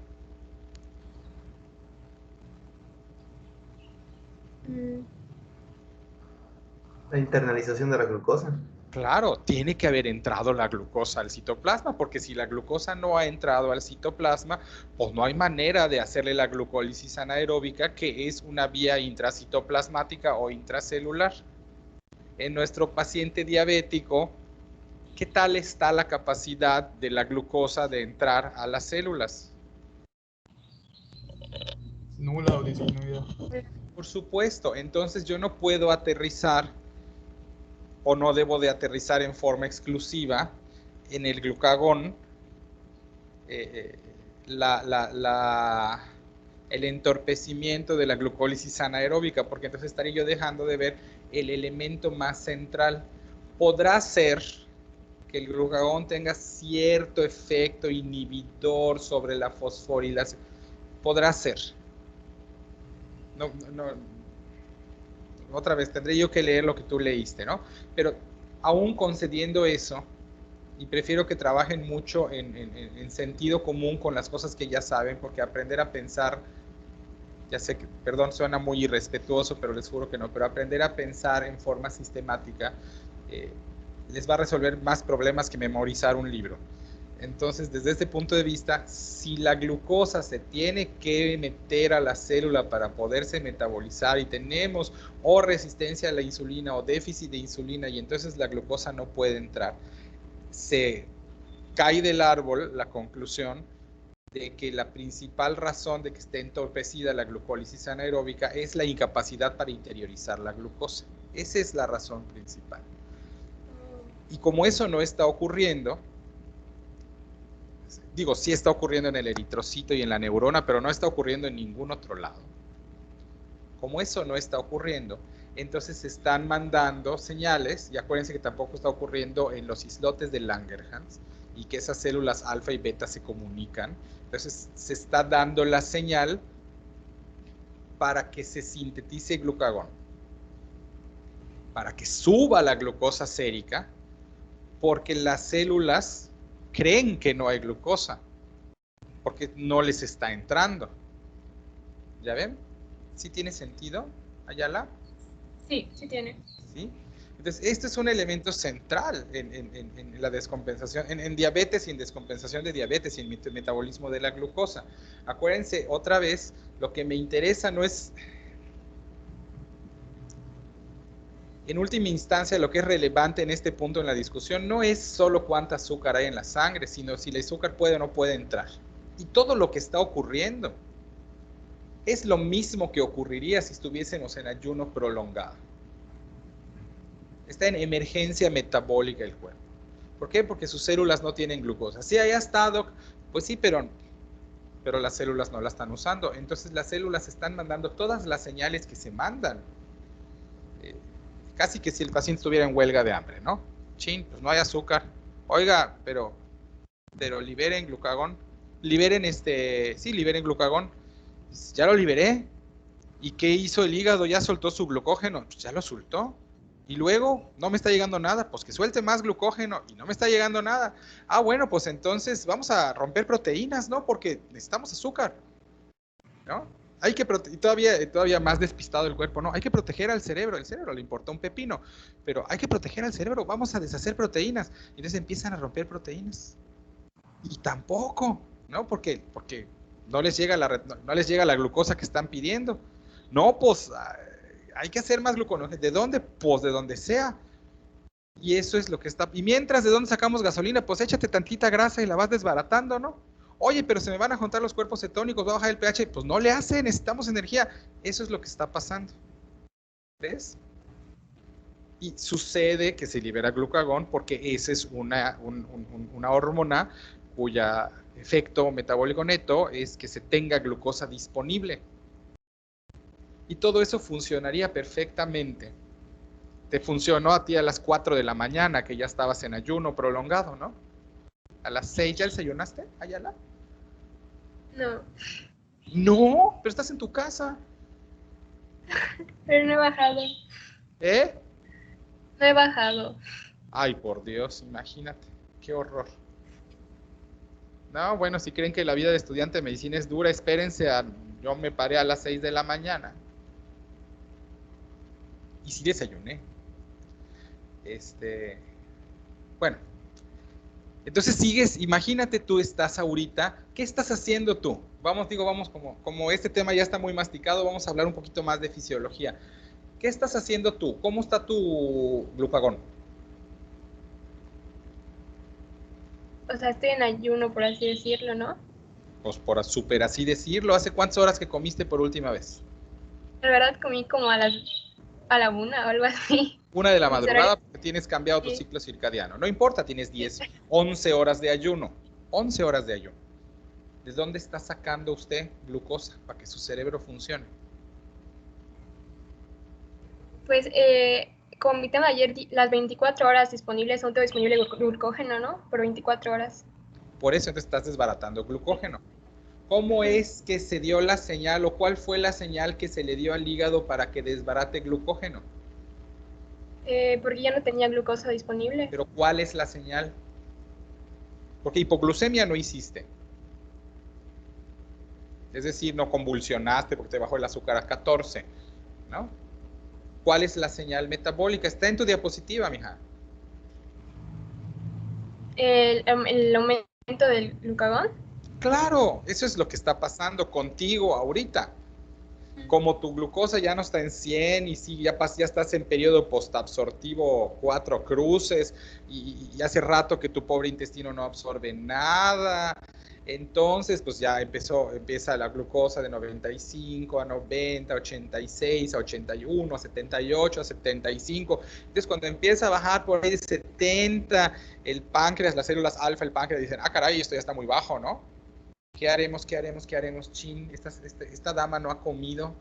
C: La internalización de la glucosa.
A: Claro, tiene que haber entrado la glucosa al citoplasma, porque si la glucosa no ha entrado al citoplasma, pues no hay manera de hacerle la glucólisis anaeróbica, que es una vía intracitoplasmática o intracelular. En nuestro paciente diabético, ¿qué tal está la capacidad de la glucosa de entrar a las células?
C: Nula o disminuida.
A: Por supuesto, entonces yo no puedo aterrizar o no debo de aterrizar en forma exclusiva en el glucagón el entorpecimiento de la glucólisis anaeróbica, porque entonces estaría yo dejando de ver el elemento más central. Podrá ser que el glucagón tenga cierto efecto inhibidor sobre la fosforilación. Podrá ser. No, otra vez, tendré yo que leer lo que tú leíste, ¿no? Pero aún concediendo eso, y prefiero que trabajen mucho en sentido común con las cosas que ya saben, porque aprender a pensar Ya sé que, perdón, suena muy irrespetuoso, pero les juro que no, pero aprender a pensar en forma sistemática les va a resolver más problemas que memorizar un libro. Entonces, desde este punto de vista, si la glucosa se tiene que meter a la célula para poderse metabolizar y tenemos o resistencia a la insulina o déficit de insulina y entonces la glucosa no puede entrar, se cae del árbol la conclusión de que la principal razón de que esté entorpecida la glucólisis anaeróbica es la incapacidad para interiorizar la glucosa. Esa es la razón principal. Y como eso no está ocurriendo, digo, sí está ocurriendo en el eritrocito y en la neurona, pero no está ocurriendo en ningún otro lado. Como eso no está ocurriendo, entonces se están mandando señales, y acuérdense que tampoco está ocurriendo en los islotes de Langerhans, y que esas células alfa y beta se comunican. Entonces se está dando la señal para que se sintetice glucagón, para que suba la glucosa sérica, porque las células creen que no hay glucosa, porque no les está entrando. ¿Ya ven? ¿Sí tiene sentido, Ayala?
E: Sí, sí tiene.
A: ¿Sí? Entonces, este es un elemento central en la descompensación, en diabetes y en descompensación de diabetes y en metabolismo de la glucosa. Acuérdense, otra vez, lo que me interesa no es, en última instancia, lo que es relevante en este punto en la discusión no es solo cuánta azúcar hay en la sangre, sino si el azúcar puede o no puede entrar. Y todo lo que está ocurriendo es lo mismo que ocurriría si estuviésemos en ayuno prolongado. Está en emergencia metabólica el cuerpo. ¿Por qué? Porque sus células no tienen glucosa. Sí, ahí está, Doc. Pues sí, pero las células no la están usando. Entonces las células están mandando todas las señales que se mandan. Casi que si el paciente estuviera en huelga de hambre, ¿no? Chin, pues no hay azúcar. Oiga, pero liberen glucagón. Liberen liberen glucagón. Ya lo liberé. ¿Y qué hizo el hígado? Ya soltó su glucógeno. Pues ya lo soltó. Y luego, no me está llegando nada. Pues que suelte más glucógeno. Y no me está llegando nada. Ah, bueno, pues entonces vamos a romper proteínas, ¿no? Porque necesitamos azúcar, ¿no? Hay que y todavía más despistado el cuerpo, ¿no? Hay que proteger al cerebro. El cerebro le importa un pepino. Pero hay que proteger al cerebro. Vamos a deshacer proteínas. Y entonces empiezan a romper proteínas. Y tampoco, ¿no? Porque no les llega la glucosa que están pidiendo. No, pues hay que hacer más glucógeno. ¿De dónde? Pues de donde sea. Y eso es lo que está. Y mientras, ¿de dónde sacamos gasolina? Pues échate tantita grasa y la vas desbaratando, ¿no? Oye, pero se me van a juntar los cuerpos cetónicos, va a bajar el pH. Pues no le hace, necesitamos energía. Eso es lo que está pasando. ¿Ves? Y sucede que se libera glucagón porque esa es una hormona cuya efecto metabólico neto es que se tenga glucosa disponible. Y todo eso funcionaría perfectamente. Te funcionó a ti a las 4 de la mañana, que ya estabas en ayuno prolongado, ¿no? A las 6, ¿ya desayunaste, Ayala?
E: No.
A: No, pero estás en tu casa.
E: Pero no he bajado.
A: ¿Eh?
E: No he bajado.
A: Ay, por Dios, imagínate. Qué horror. No, bueno, si creen que la vida de estudiante de medicina es dura, espérense a... Yo me paré a las 6 de la mañana. Y sí desayuné. Bueno. Entonces sigues, imagínate tú estás ahorita, ¿qué estás haciendo tú? Vamos como este tema ya está muy masticado, vamos a hablar un poquito más de fisiología. ¿Qué estás haciendo tú? ¿Cómo está tu glucagón?
E: O sea, estoy en ayuno, por así decirlo, ¿no?
A: Pues por súper así decirlo, ¿hace cuántas horas que comiste por última vez?
E: La verdad comí como a la 1 o algo así.
A: 1 de la madrugada porque tienes cambiado tu
E: Sí.
A: ciclo circadiano. No importa, tienes 10, 11 horas de ayuno. 11 horas de ayuno. ¿De dónde está sacando usted glucosa para que su cerebro funcione?
E: Pues como mi tema de ayer, las 24 horas disponibles son todo disponible glucógeno, ¿no? Por 24 horas.
A: Por eso entonces estás desbaratando glucógeno. ¿Cómo es que se dio la señal o cuál fue la señal que se le dio al hígado para que desbarate glucógeno?
E: Porque ya no tenía glucosa disponible.
A: Pero ¿cuál es la señal? Porque hipoglucemia no hiciste. Es decir, no convulsionaste porque te bajó el azúcar a 14, ¿no? ¿Cuál es la señal metabólica? Está en tu diapositiva, mija.
E: El aumento del glucagón.
A: Claro, eso es lo que está pasando contigo ahorita. Como tu glucosa ya no está en 100 y sí, ya estás en periodo postabsortivo 4 cruces y hace rato que tu pobre intestino no absorbe nada. Entonces, pues ya empieza la glucosa de 95 a 90, 86, a 81, a 78, a 75. Entonces, cuando empieza a bajar por ahí de 70, el páncreas, las células alfa, el páncreas dicen, ah, caray, esto ya está muy bajo, ¿no? ¿Qué haremos? Chin, esta dama no ha comido,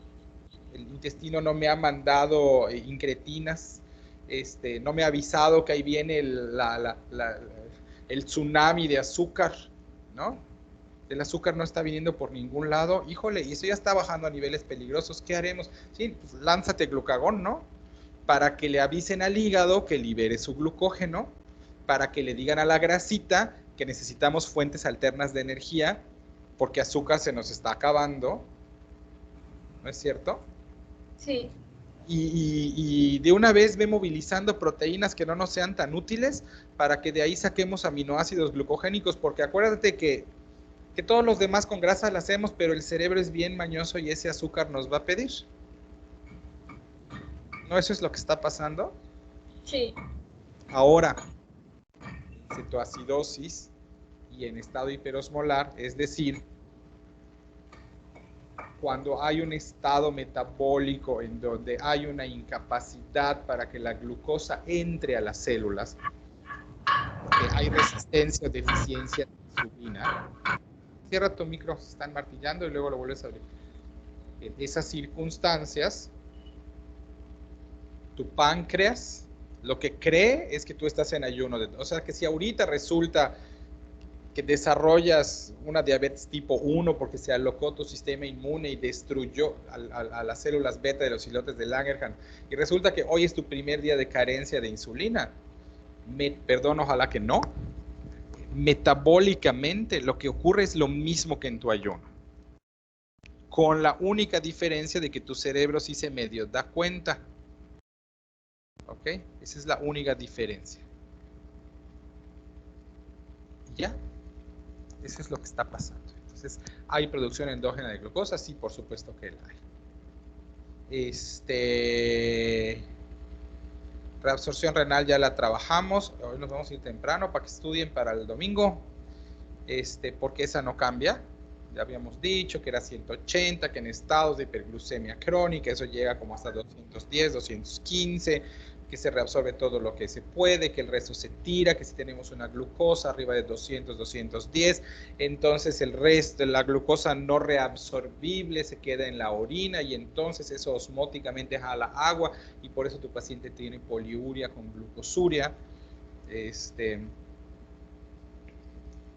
A: el intestino no me ha mandado incretinas, no me ha avisado que ahí viene el tsunami de azúcar, ¿no? El azúcar no está viniendo por ningún lado, híjole, y eso ya está bajando a niveles peligrosos, ¿qué haremos? Sí, pues lánzate glucagón, ¿no? Para que le avisen al hígado que libere su glucógeno, para que le digan a la grasita que necesitamos fuentes alternas de energía, porque azúcar se nos está acabando, ¿no es cierto?
E: Sí.
A: Y de una vez ve movilizando proteínas que no nos sean tan útiles para que de ahí saquemos aminoácidos glucogénicos, porque acuérdate que todos los demás con grasa lo hacemos, pero el cerebro es bien mañoso y ese azúcar nos va a pedir. ¿No eso es lo que está pasando?
E: Sí.
A: Ahora, cetoacidosis y en estado hiperosmolar, es decir, cuando hay un estado metabólico en donde hay una incapacidad para que la glucosa entre a las células, porque hay resistencia o deficiencia de insulina. Cierra tu micro, se están martillando y luego lo vuelves a abrir. En esas circunstancias, tu páncreas lo que cree es que tú estás en ayuno. O sea, que si ahorita resulta que desarrollas una diabetes tipo 1 porque se alocó tu sistema inmune y destruyó a las células beta de los islotes de Langerhans, y resulta que hoy es tu primer día de carencia de insulina, perdón, ojalá que no, metabólicamente lo que ocurre es lo mismo que en tu ayuno, con la única diferencia de que tu cerebro sí se medio da cuenta. ¿Ok? Esa es la única diferencia. ¿Ya? Eso es lo que está pasando. Entonces, ¿hay producción endógena de glucosa? Sí, por supuesto que la hay. Reabsorción renal ya la trabajamos. Hoy nos vamos a ir temprano para que estudien para el domingo. Porque esa no cambia. Ya habíamos dicho que era 180, que en estados de hiperglucemia crónica, eso llega como hasta 210, 215, que se reabsorbe todo lo que se puede, que el resto se tira, que si tenemos una glucosa arriba de 200, 210, entonces el resto de la glucosa no reabsorbible se queda en la orina y entonces eso osmóticamente jala agua y por eso tu paciente tiene poliuria con glucosuria.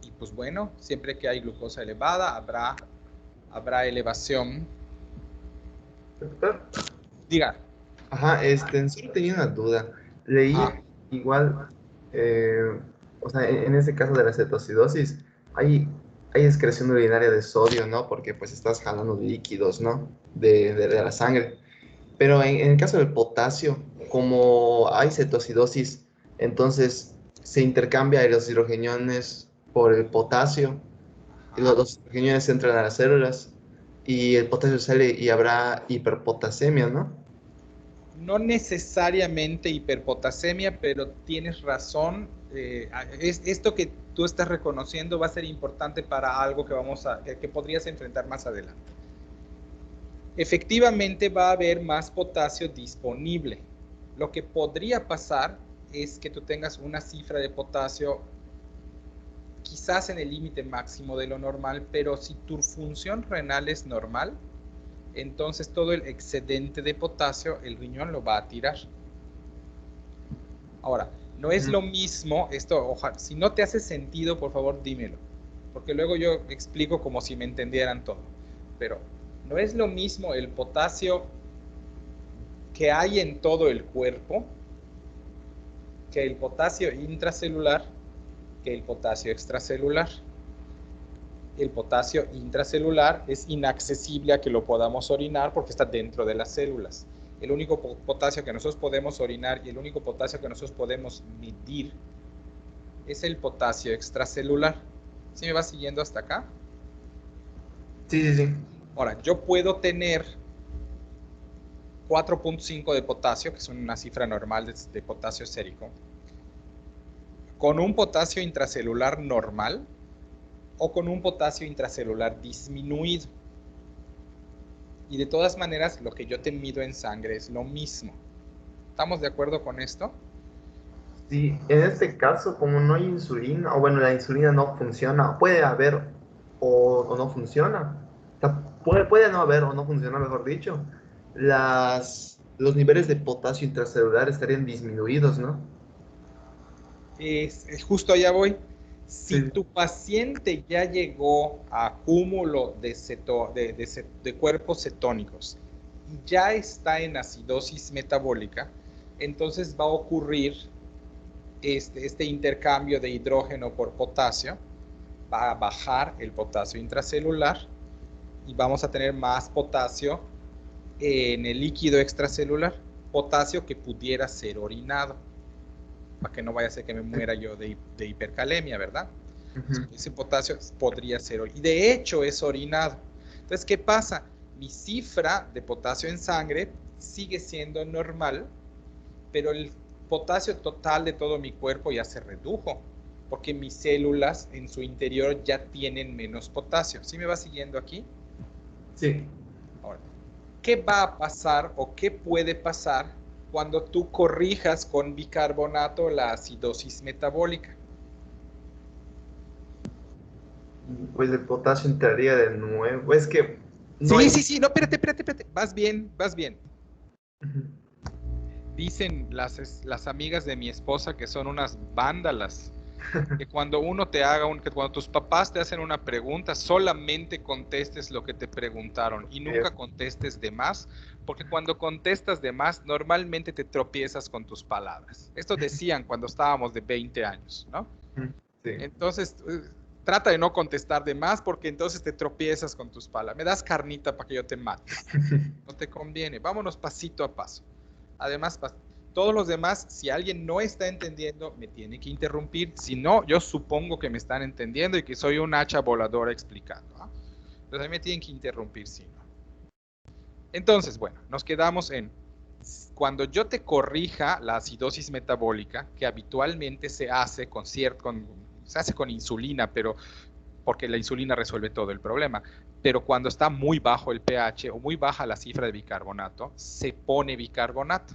A: Y pues bueno, siempre que hay glucosa elevada habrá elevación.
C: Doctor.
A: Diga.
C: Ajá, solo tenía una duda. Leí igual, o sea, en ese caso de la cetoacidosis, hay excreción urinaria de sodio, ¿no? Porque pues estás jalando líquidos, ¿no? De la sangre. Pero en el caso del potasio, como hay cetoacidosis, entonces se intercambia los hidrogeniones por el potasio, y los hidrogeniones entran a las células, y el potasio sale y habrá hiperpotasemia, ¿no?
A: No necesariamente hiperpotasemia, pero tienes razón. Esto que tú estás reconociendo va a ser importante para algo que podrías enfrentar más adelante. Efectivamente va a haber más potasio disponible. Lo que podría pasar es que tú tengas una cifra de potasio quizás en el límite máximo de lo normal, pero si tu función renal es normal, entonces todo el excedente de potasio el riñón lo va a tirar. Ahora, no es lo mismo esto, ojalá, si no te hace sentido, por favor dímelo, porque luego yo explico como si me entendieran todo, pero no es lo mismo el potasio que hay en todo el cuerpo que el potasio intracelular que el potasio extracelular. el potasio intracelular es inaccesible a que lo podamos orinar porque está dentro de las células. El único potasio que nosotros podemos orinar y el único potasio que nosotros podemos medir es el potasio extracelular. ¿Sí me va siguiendo hasta acá?
C: Sí.
A: Ahora, yo puedo tener 4.5 de potasio, que es una cifra normal de potasio sérico, con un potasio intracelular normal o con un potasio intracelular disminuido. Y de todas maneras, lo que yo te mido en sangre es lo mismo. ¿Estamos de acuerdo con esto?
C: Sí, en este caso, como no hay insulina, o bueno, la insulina no funciona, puede haber o no funciona. O sea, puede no haber o no funciona, mejor dicho. Los niveles de potasio intracelular estarían disminuidos, ¿no?
A: Es justo allá voy. Si
C: Sí.
A: tu paciente ya llegó a cúmulo de cuerpos cetónicos y ya está en acidosis metabólica, entonces va a ocurrir este intercambio de hidrógeno por potasio, va a bajar el potasio intracelular y vamos a tener más potasio en el líquido extracelular, potasio que pudiera ser orinado, para que no vaya a ser que me muera yo de hipercalemia, ¿verdad? Ese potasio podría ser, y de hecho es orinado. Entonces, ¿qué pasa? Mi cifra de potasio en sangre sigue siendo normal, pero el potasio total de todo mi cuerpo ya se redujo, porque mis células en su interior ya tienen menos potasio. ¿Sí me va siguiendo aquí?
C: Sí.
A: Ahora, ¿qué va a pasar o qué puede pasar cuando tú corrijas con bicarbonato la acidosis metabólica?
C: Pues el potasio entraría de nuevo. Es que no
A: Sí, no, espérate. Vas bien. Dicen las amigas de mi esposa que son unas vándalas, que cuando que cuando tus papás te hacen una pregunta, solamente contestes lo que te preguntaron y nunca contestes de más, porque cuando contestas de más, normalmente te tropiezas con tus palabras. Esto decían cuando estábamos de 20 años, ¿no?
C: Sí.
A: Entonces, trata de no contestar de más, porque entonces te tropiezas con tus palabras. Me das carnita para que yo te mate. No te conviene. Vámonos pasito a paso. Además, todos los demás, si alguien no está entendiendo, me tiene que interrumpir. Si no, yo supongo que me están entendiendo y que soy un hacha voladora explicando. Entonces, a mí me tienen que interrumpir, si no. Entonces, bueno, nos quedamos en cuando yo te corrija la acidosis metabólica, que habitualmente se hace se hace con insulina, pero porque la insulina resuelve todo el problema. Pero cuando está muy bajo el pH o muy baja la cifra de bicarbonato, se pone bicarbonato.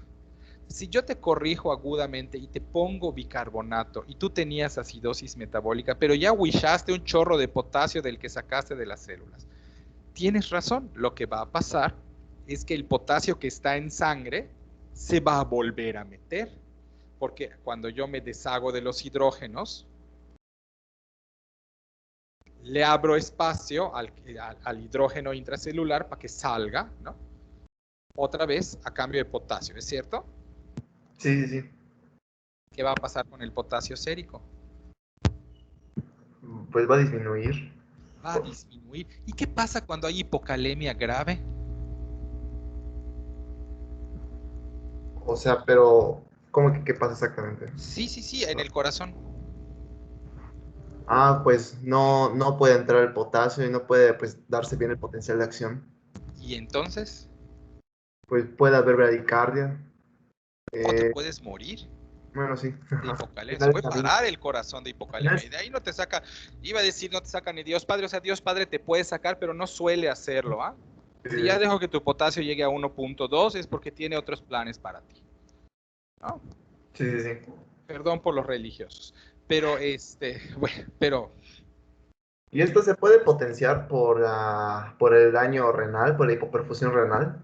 A: Si yo te corrijo agudamente y te pongo bicarbonato y tú tenías acidosis metabólica, pero ya huichaste un chorro de potasio del que sacaste de las células, tienes razón. Lo que va a pasar es que el potasio que está en sangre se va a volver a meter, porque cuando yo me deshago de los hidrógenos, le abro espacio al hidrógeno intracelular para que salga, ¿no? Otra vez a cambio de potasio, ¿es cierto?
C: Sí.
A: ¿Qué va a pasar con el potasio sérico?
C: Pues va a disminuir.
A: Va a disminuir. ¿Y qué pasa cuando hay hipocalemia grave?
C: O sea, pero ¿cómo que qué pasa exactamente?
A: Sí, en el corazón.
C: Pues no puede entrar el potasio y no puede pues darse bien el potencial de acción.
A: ¿Y entonces?
C: Pues puede haber bradicardia.
A: ¿O te puedes morir?
C: Bueno, sí.
A: De hipocalemia. Se puede parar el corazón de hipocalemia. Y de ahí no te saca, iba a decir, no te saca ni Dios Padre. O sea, Dios Padre te puede sacar, pero no suele hacerlo, ¿ah? Si ya dejo que tu potasio llegue a 1.2 es porque tiene otros planes para ti, ¿no?
C: Sí.
A: Perdón por los religiosos. Pero, bueno, pero...
C: ¿Y esto se puede potenciar por el daño renal, por la hipoperfusión renal?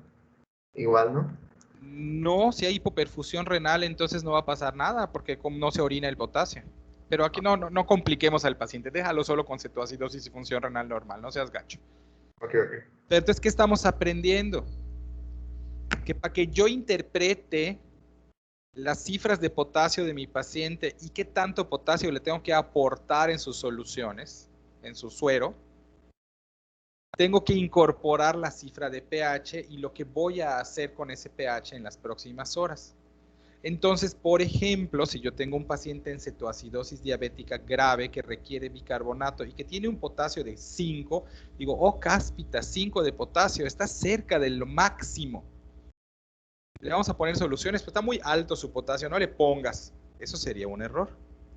C: Igual, ¿no?
A: No, si hay hipoperfusión renal, entonces no va a pasar nada, porque no se orina el potasio. Pero aquí no compliquemos al paciente, déjalo solo con cetoacidosis y función renal normal, no seas gacho.
C: Ok.
A: Pero entonces, ¿qué estamos aprendiendo? Que para que yo interprete las cifras de potasio de mi paciente y qué tanto potasio le tengo que aportar en sus soluciones, en su suero, tengo que incorporar la cifra de pH y lo que voy a hacer con ese pH en las próximas horas. Entonces, por ejemplo, si yo tengo un paciente en cetoacidosis diabética grave que requiere bicarbonato y que tiene un potasio de 5, digo, oh, cáspita, 5 de potasio, está cerca de lo máximo. Le vamos a poner soluciones, pero está muy alto su potasio, no le pongas. Eso sería un error.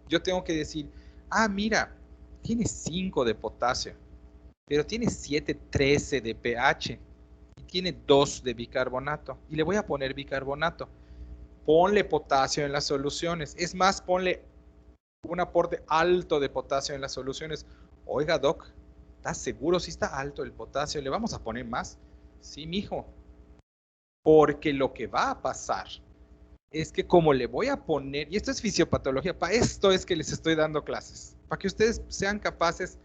A: Yo tengo que decir, ah, mira, tiene 5 de potasio, pero tiene 7,13 de pH y tiene 2 de bicarbonato. Y le voy a poner bicarbonato. Ponle potasio en las soluciones. Es más, ponle un aporte alto de potasio en las soluciones. Oiga, doc, ¿estás seguro si está alto el potasio? ¿Le vamos a poner más? Sí, mijo. Porque lo que va a pasar es que como le voy a poner, y esto es fisiopatología, para esto es que les estoy dando clases, para que ustedes sean capaces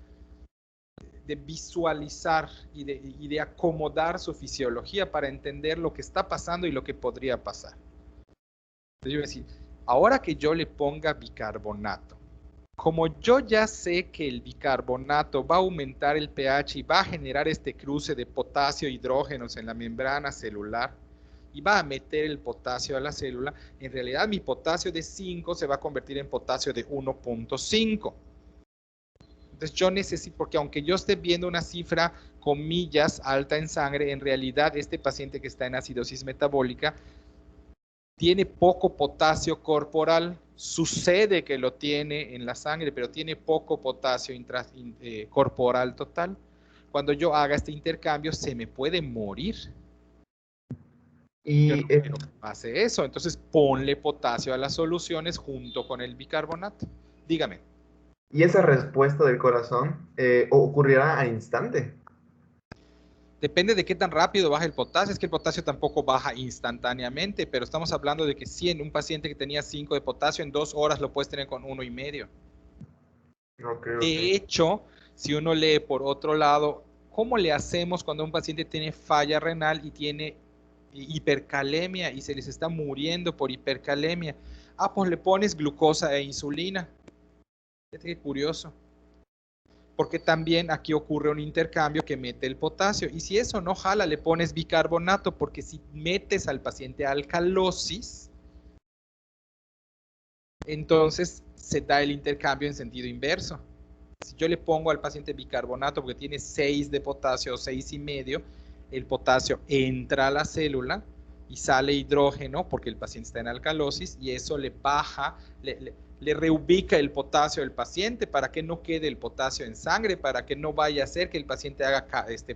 A: de visualizar y de acomodar su fisiología para entender lo que está pasando y lo que podría pasar. Entonces yo voy a decir, ahora que yo le ponga bicarbonato, como yo ya sé que el bicarbonato va a aumentar el pH y va a generar este cruce de potasio e hidrógenos en la membrana celular y va a meter el potasio a la célula, en realidad mi potasio de 5 se va a convertir en potasio de 1,5. Entonces yo necesito, porque aunque yo esté viendo una cifra, comillas, alta en sangre, en realidad este paciente que está en acidosis metabólica tiene poco potasio corporal, sucede que lo tiene en la sangre, pero tiene poco potasio corporal total. Cuando yo haga este intercambio, se me puede morir. Yo no quiero que pase eso, entonces ponle potasio a las soluciones junto con el bicarbonato. Dígame.
C: ¿Y esa respuesta del corazón ocurrirá al instante?
A: Depende de qué tan rápido baja el potasio. Es que el potasio tampoco baja instantáneamente, pero estamos hablando de que si en un paciente que tenía 5 de potasio, en 2 horas lo puedes tener con 1,5. De hecho, si uno lee por otro lado, ¿cómo le hacemos cuando un paciente tiene falla renal y tiene hipercalemia y se les está muriendo por hipercalemia? Ah, pues le pones glucosa e insulina. Fíjate qué curioso. Porque también aquí ocurre un intercambio que mete el potasio. Y si eso no jala, le pones bicarbonato, porque si metes al paciente a alcalosis, entonces se da el intercambio en sentido inverso. Si yo le pongo al paciente bicarbonato porque tiene 6 de potasio o 6,5, el potasio entra a la célula y sale hidrógeno porque el paciente está en alcalosis y eso le baja, le reubica el potasio al paciente para que no quede el potasio en sangre, para que no vaya a hacer que el paciente haga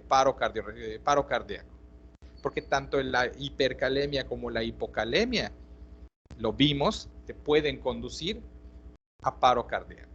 A: paro cardíaco. Porque tanto la hipercalemia como la hipocalemia, lo vimos, te pueden conducir a paro cardíaco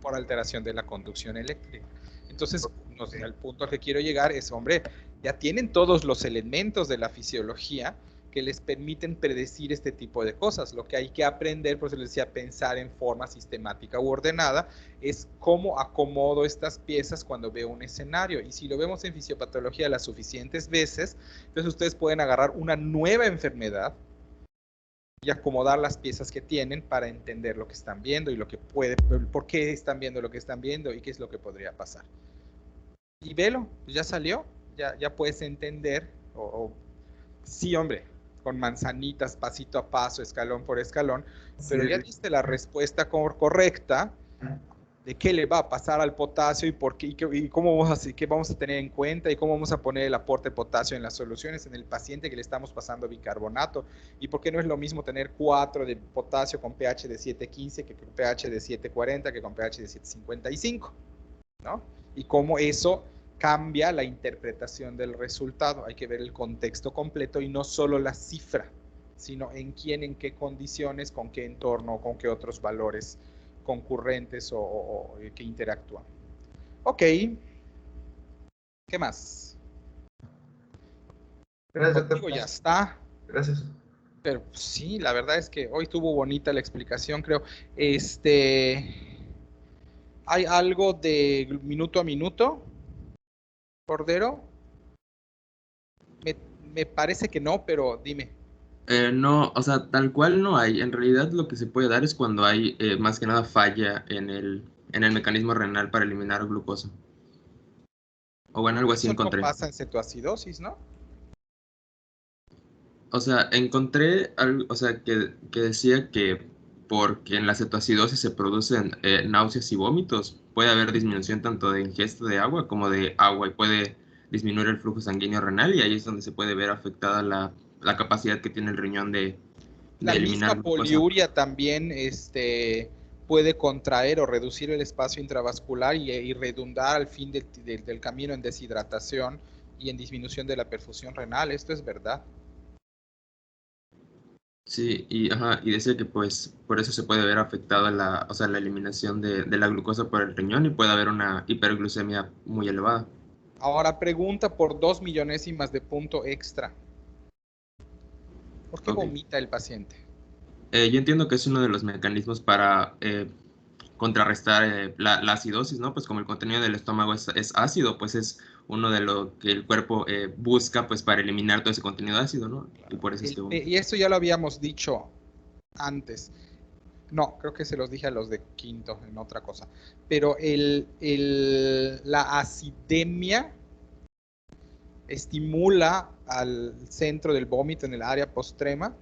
A: por alteración de la conducción eléctrica. Entonces, no sé, al punto al que quiero llegar es, hombre, ya tienen todos los elementos de la fisiología que les permiten predecir este tipo de cosas. Lo que hay que aprender, por eso les decía, pensar en forma sistemática u ordenada, es cómo acomodo estas piezas cuando veo un escenario. Y si lo vemos en fisiopatología las suficientes veces, entonces ustedes pueden agarrar una nueva enfermedad y acomodar las piezas que tienen para entender lo que están viendo y lo que puede, por qué están viendo lo que están viendo y qué es lo que podría pasar. Y velo, ya salió, ya puedes entender, sí, hombre, con manzanitas, pasito a paso, escalón por escalón, pero ya diste la respuesta correcta de qué le va a pasar al potasio y por qué y cómo vamos a hacer, qué vamos a tener en cuenta y cómo vamos a poner el aporte de potasio en las soluciones en el paciente que le estamos pasando bicarbonato y por qué no es lo mismo tener 4 de potasio con pH de 7,15 que con pH de 7,40 que con pH de 7,55, ¿no? Y cómo eso cambia la interpretación del resultado. Hay que ver el contexto completo y no solo la cifra, sino en quién, en qué condiciones, con qué entorno, con qué otros valores concurrentes o que interactúan. Ok. ¿Qué más?
C: Gracias,
A: Contigo ya está.
C: Gracias.
A: Pero sí, la verdad es que hoy estuvo bonita la explicación, creo. ¿Hay algo de minuto a minuto, Cordero? Me parece que no, pero dime.
G: No, o sea, tal cual no hay. En realidad lo que se puede dar es cuando hay más que nada falla en el mecanismo renal para eliminar glucosa. O bueno, algo así
A: Eso no
G: encontré.
A: pasa en cetoacidosis, ¿no?
G: O sea, encontré algo, o sea, que decía que porque en la cetoacidosis se producen náuseas y vómitos, puede haber disminución tanto de ingesta de agua como de agua y puede disminuir el flujo sanguíneo renal y ahí es donde se puede ver afectada la capacidad que tiene el riñón de
A: La
G: eliminar
A: misma
G: glucosa.
A: poliuria también puede contraer o reducir el espacio intravascular y redundar al fin del camino en deshidratación y en disminución de la perfusión renal. Esto es verdad.
G: Sí, y decía que pues por eso se puede ver afectada o sea, la eliminación de la glucosa por el riñón y puede haber una hiperglucemia muy elevada.
A: Ahora pregunta por 2 millonésimas de punto extra. ¿Por qué
G: Ok.
A: vomita el paciente?
G: Yo entiendo que es uno de los mecanismos para contrarrestar la acidosis, ¿no? Pues como el contenido del estómago es ácido, pues es uno de lo que el cuerpo busca pues para eliminar todo ese contenido ácido, ¿no? Y por eso es que vomita.
A: Y esto ya lo habíamos dicho antes. No, creo que se los dije a los de quinto en otra cosa. Pero la acidemia estimula al centro del vómito en el área postrema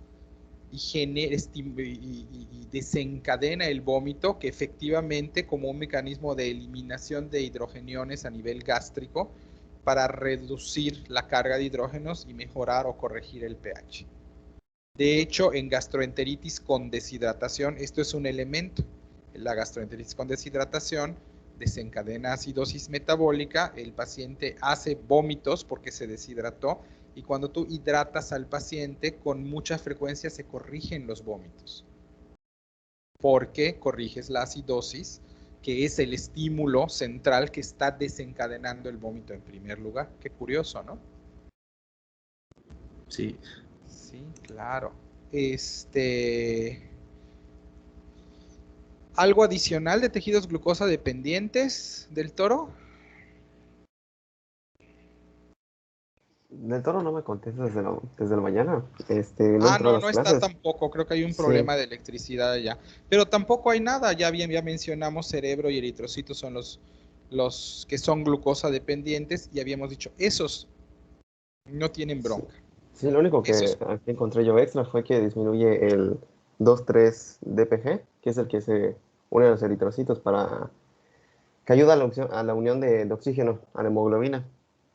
A: y desencadena el vómito, que efectivamente como un mecanismo de eliminación de hidrogeniones a nivel gástrico para reducir la carga de hidrógenos y mejorar o corregir el pH. De hecho, en gastroenteritis con deshidratación, esto es un elemento. La gastroenteritis con deshidratación desencadena acidosis metabólica, el paciente hace vómitos porque se deshidrató y cuando tú hidratas al paciente con mucha frecuencia se corrigen los vómitos porque corriges la acidosis, que es el estímulo central que está desencadenando el vómito en primer lugar. Qué curioso, ¿no?
G: Sí.
A: Sí, claro. ¿Algo adicional de tejidos glucosa dependientes del toro?
I: Del Toro no me contesta desde la mañana. No entró a
A: No,
I: las
A: no está
I: clases.
A: tampoco. Creo que hay un
I: Sí,
A: problema de electricidad allá. Pero tampoco hay nada. Ya bien, ya mencionamos cerebro y eritrocitos son los que son glucosa dependientes y habíamos dicho, esos no tienen
I: sí.
A: bronca.
I: Sí, lo único que
A: Esos,
I: aquí encontré yo extra fue que disminuye el 2,3-DPG, que es el que se une a los eritrocitos que ayuda a la unión de oxígeno, a la hemoglobina.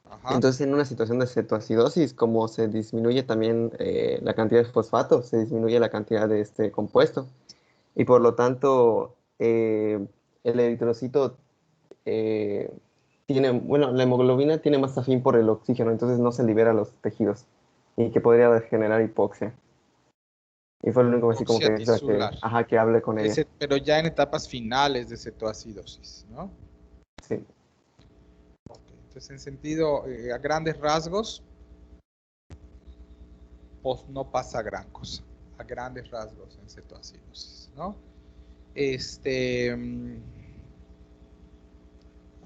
A: ajá.
I: Entonces, en una situación de cetoacidosis, como se disminuye también la cantidad de fosfato, se disminuye la cantidad de este compuesto. Y por lo tanto, el eritrocito eh, bueno, la hemoglobina tiene más afín por el oxígeno, entonces no se libera a los tejidos y que podría generar hipoxia. Y fue lo único así como
A: Hipoxia
I: que extra
A: tisular.
I: que hable con ella.
A: Pero ya en etapas finales de cetoacidosis, ¿no?
I: Sí.
A: Ok, entonces, en sentido, a grandes rasgos, pues no pasa gran cosa. A grandes rasgos en cetoacidosis, ¿no? Este.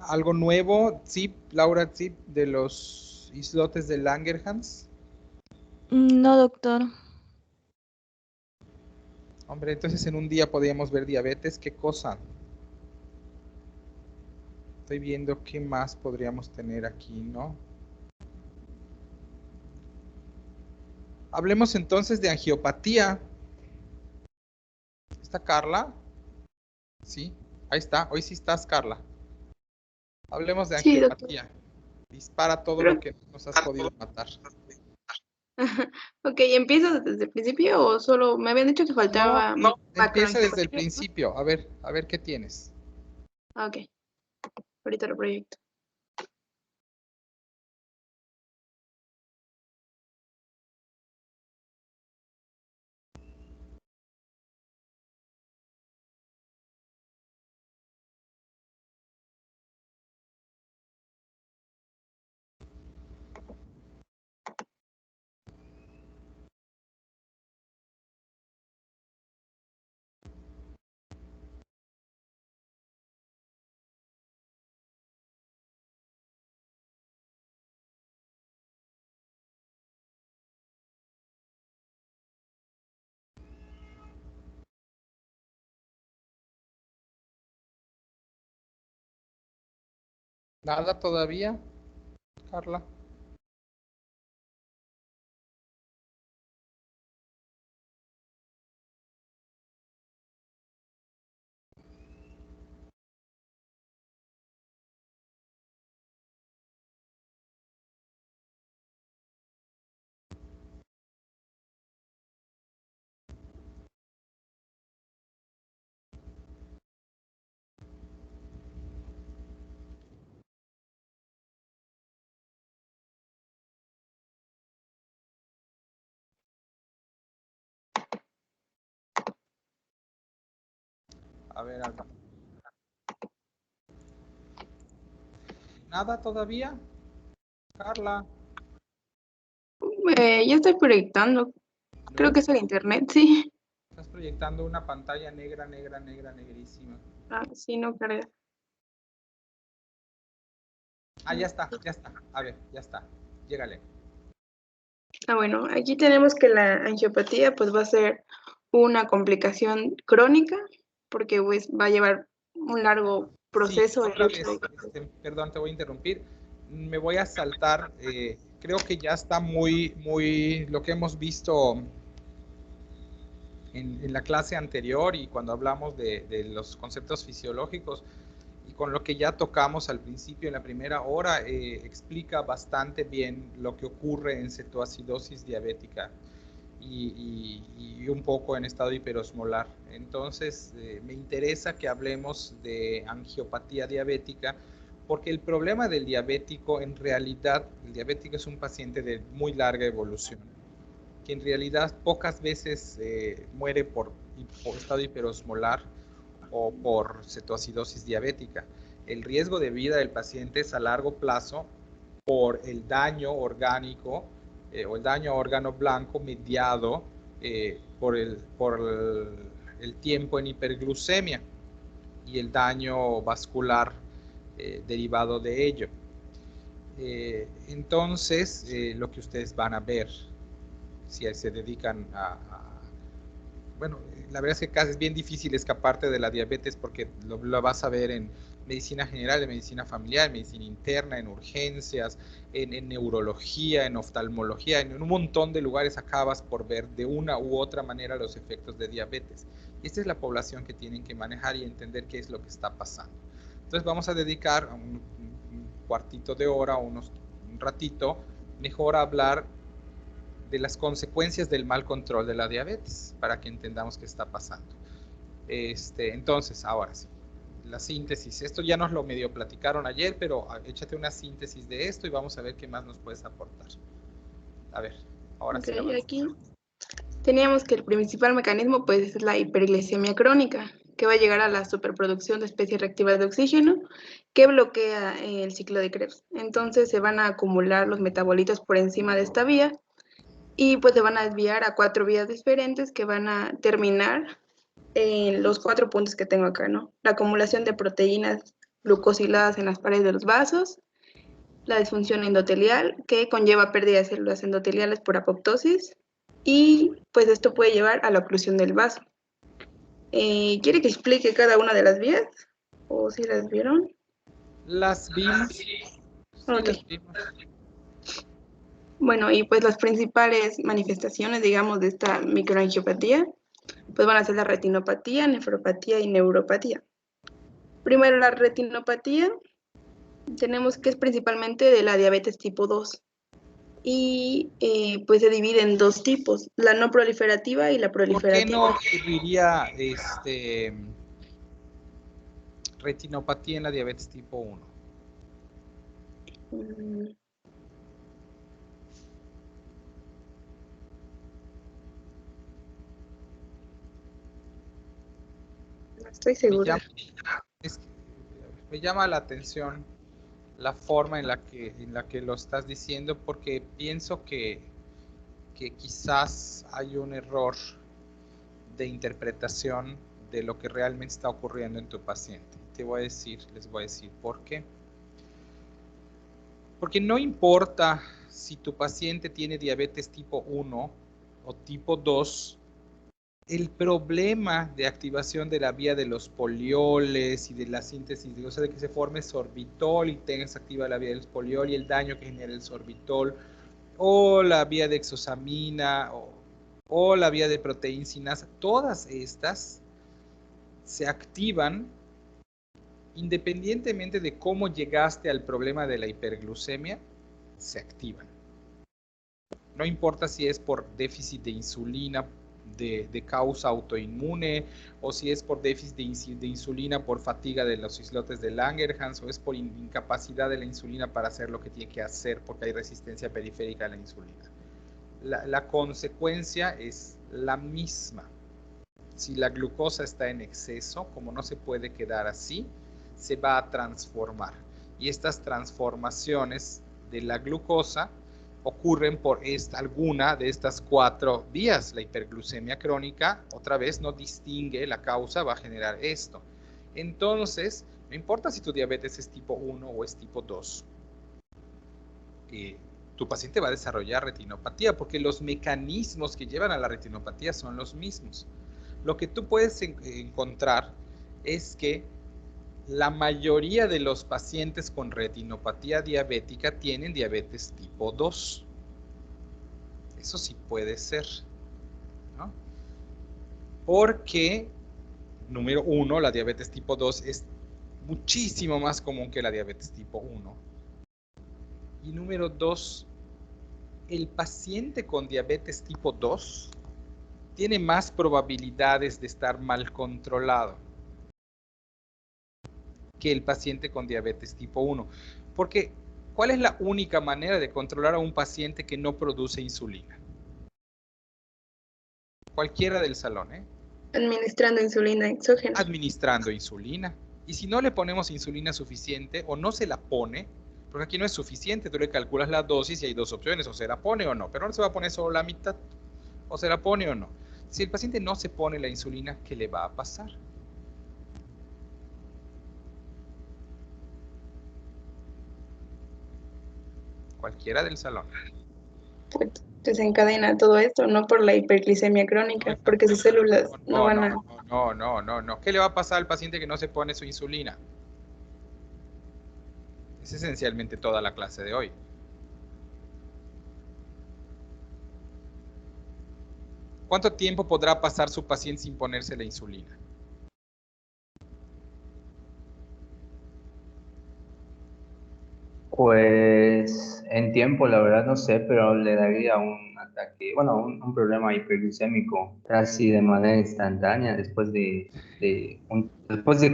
A: Algo nuevo, sí, Laura, sí, de los islotes de Langerhans.
J: No, doctor.
A: Hombre, entonces en un día podríamos ver diabetes, ¿qué cosa? Estoy viendo qué más podríamos tener aquí, ¿no? Hablemos entonces de angiopatía. ¿Está Carla? Sí, ahí está. Hoy sí estás, Carla. Hablemos de
E: Sí, doctor.
A: angiopatía. Dispara todo lo que nos has podido matar.
E: Ok, ¿empiezo desde el principio o solo me habían dicho que faltaba
A: Empieza desde el
E: macroangiopatía, ¿no?
A: principio. A ver qué tienes.
E: Ok, ahorita lo proyecto.
A: Nada todavía. Carla. A ver, Alba. ¿Nada todavía? Carla.
K: Ya estoy proyectando. Creo que es el internet, sí.
A: Estás proyectando una pantalla negra, negra, negra, negrísima.
K: Ah, sí, no carga.
A: Ah, ya está, ya está. A ver, ya está. Llégale.
K: Ah, bueno, aquí tenemos que la angiopatía pues va a ser una complicación crónica porque pues va a llevar un largo proceso.
A: Sí, otra vez, perdón, te voy a interrumpir. Me voy a saltar. Creo que ya está muy lo que hemos visto en la clase anterior y cuando hablamos de los conceptos fisiológicos y con lo que ya tocamos al principio en la primera hora, explica bastante bien lo que ocurre en cetoacidosis diabética y un poco en estado hiperosmolar. Entonces, me interesa que hablemos de angiopatía diabética, porque el problema del diabético, en realidad, el diabético es un paciente de muy larga evolución, que en realidad pocas veces muere por estado hiperosmolar o por cetoacidosis diabética. El riesgo de vida del paciente es a largo plazo por el daño orgánico o el daño a órgano blanco mediado por el tiempo en hiperglucemia y el daño vascular derivado de ello. Entonces, lo que ustedes van a ver si se dedican bueno, la verdad es que casi es bien difícil escaparte de la diabetes porque lo vas a ver en medicina general, en medicina familiar, en medicina interna, en urgencias, en neurología, en oftalmología, en un montón de lugares acabas por ver de una u otra manera los efectos de diabetes. Y esta es la población que tienen que manejar y entender qué es lo que está pasando. Entonces vamos a dedicar un cuartito de hora, un ratito, mejor a hablar de las consecuencias del mal control de la diabetes, para que entendamos qué está pasando. Entonces, ahora sí, la síntesis. Esto ya nos lo medio platicaron ayer, pero échate una síntesis de esto y vamos a ver qué más nos puedes aportar. A ver, ahora sí.
K: Aquí teníamos que el principal mecanismo pues es la hiperglicemia crónica, que va a llegar a la superproducción de especies reactivas de oxígeno, que bloquea el ciclo de Krebs. Entonces se van a acumular los metabolitos por encima de esta vía, y pues se van a desviar a 4 vías diferentes que van a terminar en los 4 puntos que tengo acá, ¿no? La acumulación de proteínas glucosiladas en las paredes de los vasos, la disfunción endotelial, que conlleva pérdida de células endoteliales por apoptosis, y pues esto puede llevar a la oclusión del vaso. ¿Quiere que explique cada una de las vías? ¿O si las vieron?
A: Las vimos.
K: Ok. Las vimos. Bueno, y pues las principales manifestaciones, digamos, de esta microangiopatía, pues van a ser la retinopatía, nefropatía y neuropatía. Primero, la retinopatía, tenemos que es principalmente de la diabetes tipo 2. Y pues se divide en 2 tipos, la no proliferativa y la proliferativa.
A: ¿Por qué no ocurriría retinopatía en la diabetes tipo 1?
K: Estoy segura.
A: Me llama la atención la forma en la que lo estás diciendo, porque pienso que quizás hay un error de interpretación de lo que realmente está ocurriendo en tu paciente. Les voy a decir por qué. Porque no importa si tu paciente tiene diabetes tipo 1 o tipo 2, el problema de activación de la vía de los polioles y de la síntesis, o sea, de que se forme sorbitol y tengas activa la vía del poliol y el daño que genera el sorbitol, o la vía de exosamina, o la vía de proteincinasa, todas estas se activan independientemente de cómo llegaste al problema de la hiperglucemia, se activan. No importa si es por déficit de insulina de causa autoinmune, o si es por déficit de insulina por fatiga de los islotes de Langerhans, o es por incapacidad de la insulina para hacer lo que tiene que hacer porque hay resistencia periférica a la insulina. La consecuencia es la misma. Si la glucosa está en exceso, como no se puede quedar así, se va a transformar. Y estas transformaciones de la glucosa ocurren por alguna de estas 4 vías. La hiperglucemia crónica, otra vez, no distingue la causa, va a generar esto. Entonces, no importa si tu diabetes es tipo 1 o es tipo 2, tu paciente va a desarrollar retinopatía porque los mecanismos que llevan a la retinopatía son los mismos. Lo que tú puedes encontrar es que la mayoría de los pacientes con retinopatía diabética tienen diabetes tipo 2. Eso sí puede ser, ¿no? Porque, número 1, la diabetes tipo 2 es muchísimo más común que la diabetes tipo 1. Y número 2, el paciente con diabetes tipo 2 tiene más probabilidades de estar mal controlado que el paciente con diabetes tipo 1. Porque, ¿cuál es la única manera de controlar a un paciente que no produce insulina? Cualquiera del salón, ¿eh?
K: Administrando insulina exógena.
A: Administrando insulina. Y si no le ponemos insulina suficiente o no se la pone, porque aquí no es suficiente, tú le calculas la dosis y hay 2 opciones, o se la pone o no, pero no se va a poner solo la mitad, o se la pone o no. Si el paciente no se pone la insulina, ¿qué le va a pasar? Cualquiera del salón.
K: Pues desencadena todo esto, no por la hiperglicemia crónica, porque sus células no van a...
A: No. ¿Qué le va a pasar al paciente que no se pone su insulina? Es esencialmente toda la clase de hoy. ¿Cuánto tiempo podrá pasar su paciente sin ponerse la insulina?
F: Pues en tiempo, la verdad no sé, pero le daría un ataque, bueno, un problema hiperglucémico casi de manera instantánea después de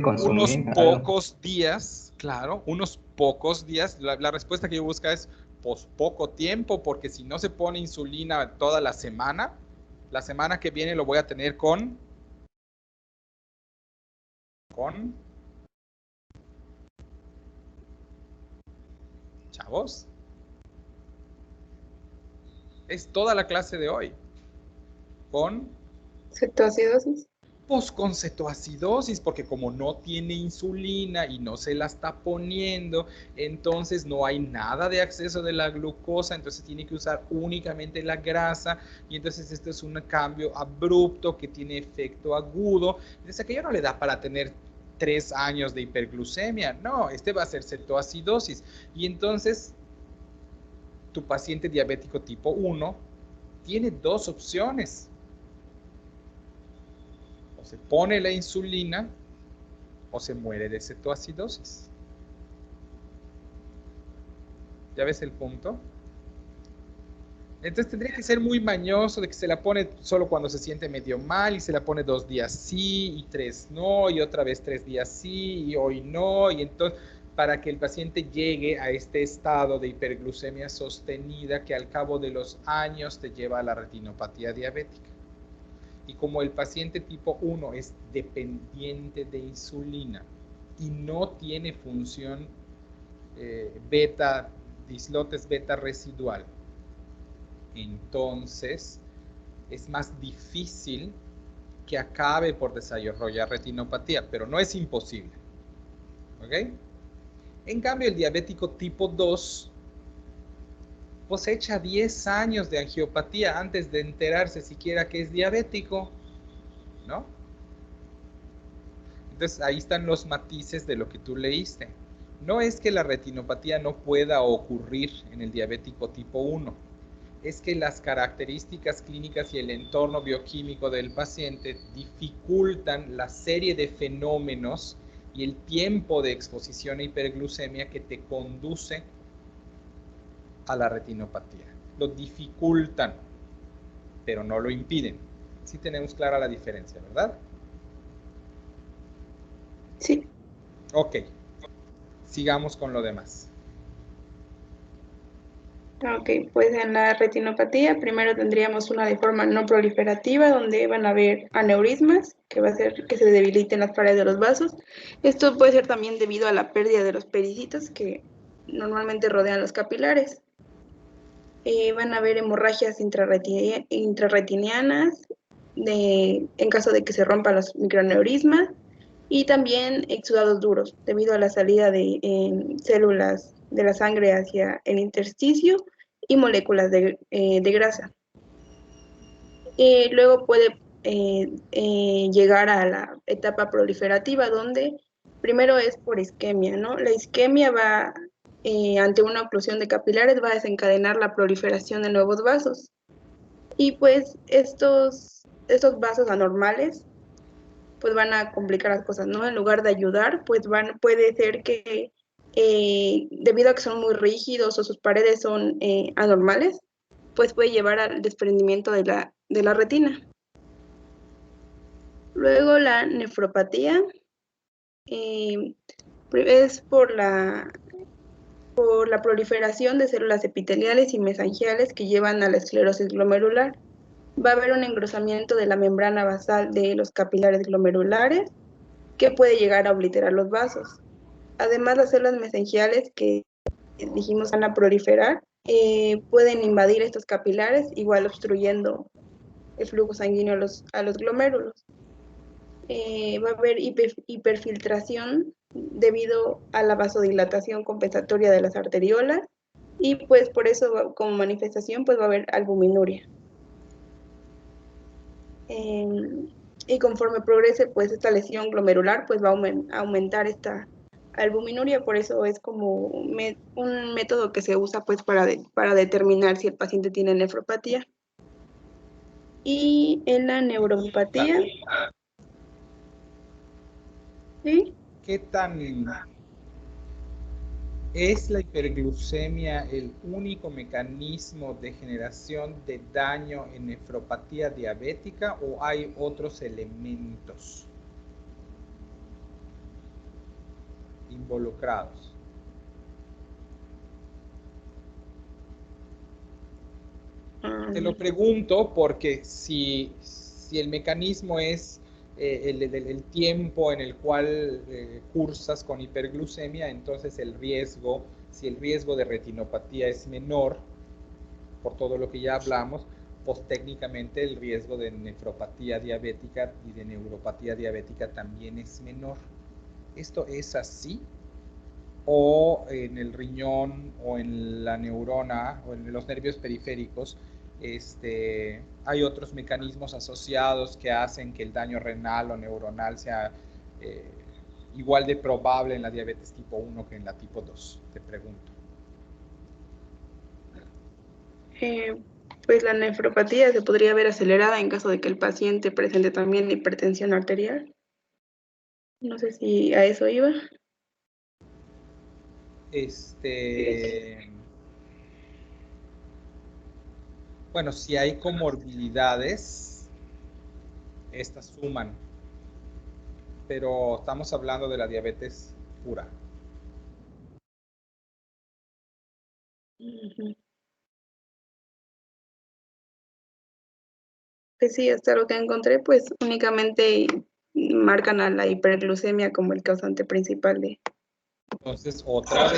F: consumir
A: unos pocos días, claro, unos pocos días. La respuesta que yo busco es pues poco tiempo, porque si no se pone insulina toda la semana que viene lo voy a tener con chavos, es toda la clase de hoy con
K: cetoacidosis.
A: Pues con cetoacidosis, porque como no tiene insulina y no se la está poniendo, entonces no hay nada de acceso de la glucosa, entonces tiene que usar únicamente la grasa, y entonces esto es un cambio abrupto que tiene efecto agudo. Entonces aquello no le da para tener 3 años de hiperglucemia, no, este va a ser cetoacidosis. Y entonces tu paciente diabético tipo 1 tiene 2 opciones. Se pone la insulina o se muere de cetoacidosis. ¿Ya ves el punto? Entonces tendría que ser muy mañoso de que se la pone solo cuando se siente medio mal y se la pone 2 días sí y 3 no y otra vez 3 días sí y hoy no, y entonces para que el paciente llegue a este estado de hiperglucemia sostenida que al cabo de los años te lleva a la retinopatía diabética. Y como el paciente tipo 1 es dependiente de insulina y no tiene función beta, islotes beta residual, entonces es más difícil que acabe por desarrollar retinopatía, pero no es imposible. ¿Ok? En cambio, el diabético tipo 2 cosecha 10 años de angiopatía antes de enterarse siquiera que es diabético. ¿no? Entonces ahí están los matices de lo que tú leíste. No es que la retinopatía no pueda ocurrir en el diabético tipo 1, es que las características clínicas y el entorno bioquímico del paciente dificultan la serie de fenómenos y el tiempo de exposición a hiperglucemia que te conduce a la retinopatía. Lo dificultan, pero no lo impiden. Sí tenemos clara la diferencia, ¿verdad?
K: Sí.
A: Ok. Sigamos con lo demás.
K: Ok, pues en la retinopatía primero tendríamos una de forma no proliferativa donde van a haber aneurismas, que va a hacer que se debiliten las paredes de los vasos. Esto puede ser también debido a la pérdida de los pericitos que normalmente rodean los capilares. Van a haber hemorragias intrarretinianas en caso de que se rompan los microaneurismas y también exudados duros debido a la salida de células de la sangre hacia el intersticio y moléculas de grasa. Luego puede llegar a la etapa proliferativa donde primero es por isquemia, ¿no? La isquemia va ante una oclusión de capilares va a desencadenar la proliferación de nuevos vasos. Y pues estos vasos anormales pues van a complicar las cosas, ¿no? En lugar de ayudar, pues puede ser que debido a que son muy rígidos o sus paredes son anormales, pues puede llevar al desprendimiento de la retina. Luego la nefropatía es por la proliferación de células epiteliales y mesangiales que llevan a la esclerosis glomerular. Va a haber un engrosamiento de la membrana basal de los capilares glomerulares que puede llegar a obliterar los vasos. Además, las células mesangiales que dijimos van a proliferar pueden invadir estos capilares, igual obstruyendo el flujo sanguíneo a los glomérulos. Va a haber hiperfiltración debido a la vasodilatación compensatoria de las arteriolas y pues por eso como manifestación pues va a haber albuminuria. Y conforme progrese pues esta lesión glomerular pues va a aumentar esta albuminuria, por eso es como un método que se usa pues para determinar si el paciente tiene nefropatía. Y en la neuropatía, ¿sí?
A: ¿Qué tan es la hiperglucemia el único mecanismo de generación de daño en nefropatía diabética o hay otros elementos involucrados? Te lo pregunto porque si el mecanismo es el tiempo en el cual cursas con hiperglucemia, entonces si el riesgo de retinopatía es menor, por todo lo que ya hablamos, pues técnicamente el riesgo de nefropatía diabética y de neuropatía diabética también es menor. ¿Esto es así? ¿O en el riñón o en la neurona o en los nervios periféricos hay otros mecanismos asociados que hacen que el daño renal o neuronal sea igual de probable en la diabetes tipo 1 que en la tipo 2? Te pregunto.
K: Pues la nefropatía se podría ver acelerada en caso de que el paciente presente también hipertensión arterial. No sé si a eso iba.
A: Bueno, si hay comorbilidades, estas suman, pero estamos hablando de la diabetes pura.
K: Pues sí, hasta lo que encontré, pues únicamente marcan a la hiperglucemia como el causante principal de...
A: Entonces, otra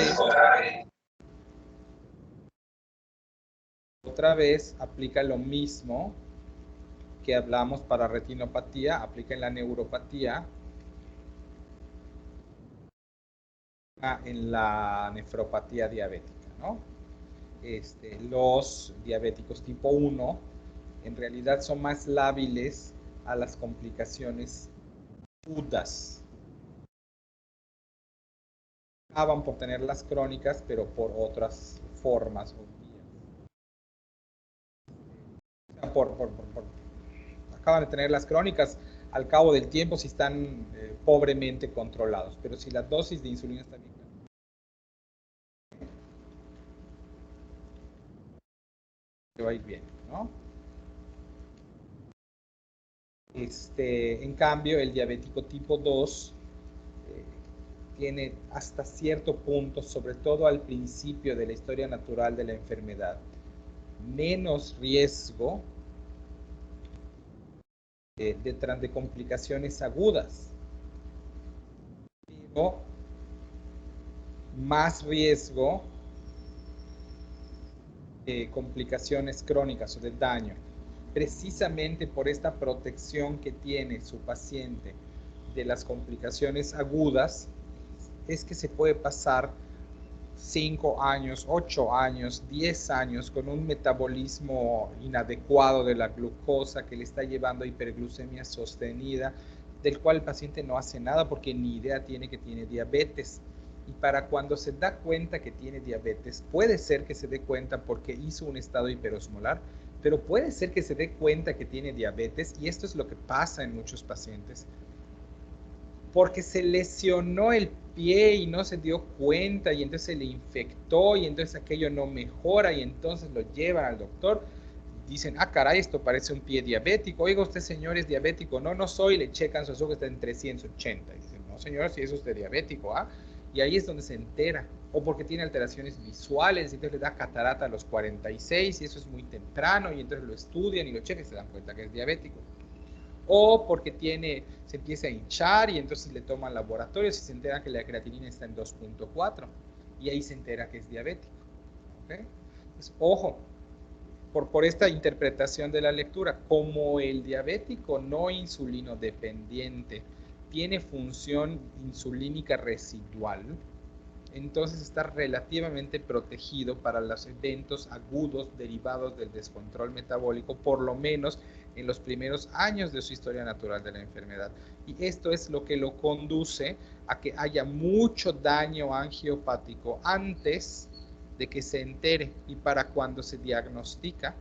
A: vez aplica lo mismo que hablamos para retinopatía, aplica en la neuropatía, en la nefropatía diabética, ¿no? Los diabéticos tipo 1 en realidad son más lábiles a las complicaciones agudas. Acaban por tener las crónicas, pero por otras formas o vías. Acaban de tener las crónicas al cabo del tiempo si están pobremente controlados, pero si la dosis de insulina está bien, va a ir bien, ¿no? En cambio, el diabético tipo 2 tiene hasta cierto punto, sobre todo al principio de la historia natural de la enfermedad, menos riesgo de complicaciones agudas, pero más riesgo de complicaciones crónicas o de daño, precisamente por esta protección que tiene su paciente de las complicaciones agudas, es que se puede pasar 5 años, 8 años, 10 años con un metabolismo inadecuado de la glucosa que le está llevando a hiperglucemia sostenida, del cual el paciente no hace nada porque ni idea tiene que tiene diabetes. Y para cuando se da cuenta que tiene diabetes, puede ser que se dé cuenta porque hizo un estado hiperosmolar, pero puede ser que se dé cuenta que tiene diabetes, y esto es lo que pasa en muchos pacientes, porque se lesionó el pie y no se dio cuenta, y entonces se le infectó, y entonces aquello no mejora, y entonces lo llevan al doctor. Dicen, ah, caray, esto parece un pie diabético. Oiga, usted, señor, ¿es diabético? No, no soy. Le checan su azúcar, está en 380. Y dicen, no, señor, si es usted diabético, ¿ah? Y ahí es donde se entera. O porque tiene alteraciones visuales, y entonces le da catarata a los 46, y eso es muy temprano, y entonces lo estudian y lo checan y se dan cuenta que es diabético. O porque se empieza a hinchar, y entonces le toman laboratorios y se entera que la creatinina está en 2.4, y ahí se entera que es diabético. ¿Okay? Entonces, ojo, por esta interpretación de la lectura, como el diabético no insulino dependiente tiene función insulínica residual, entonces está relativamente protegido para los eventos agudos derivados del descontrol metabólico, por lo menos en los primeros años de su historia natural de la enfermedad. Y esto es lo que lo conduce a que haya mucho daño angiopático antes de que se entere, y para cuando se diagnostica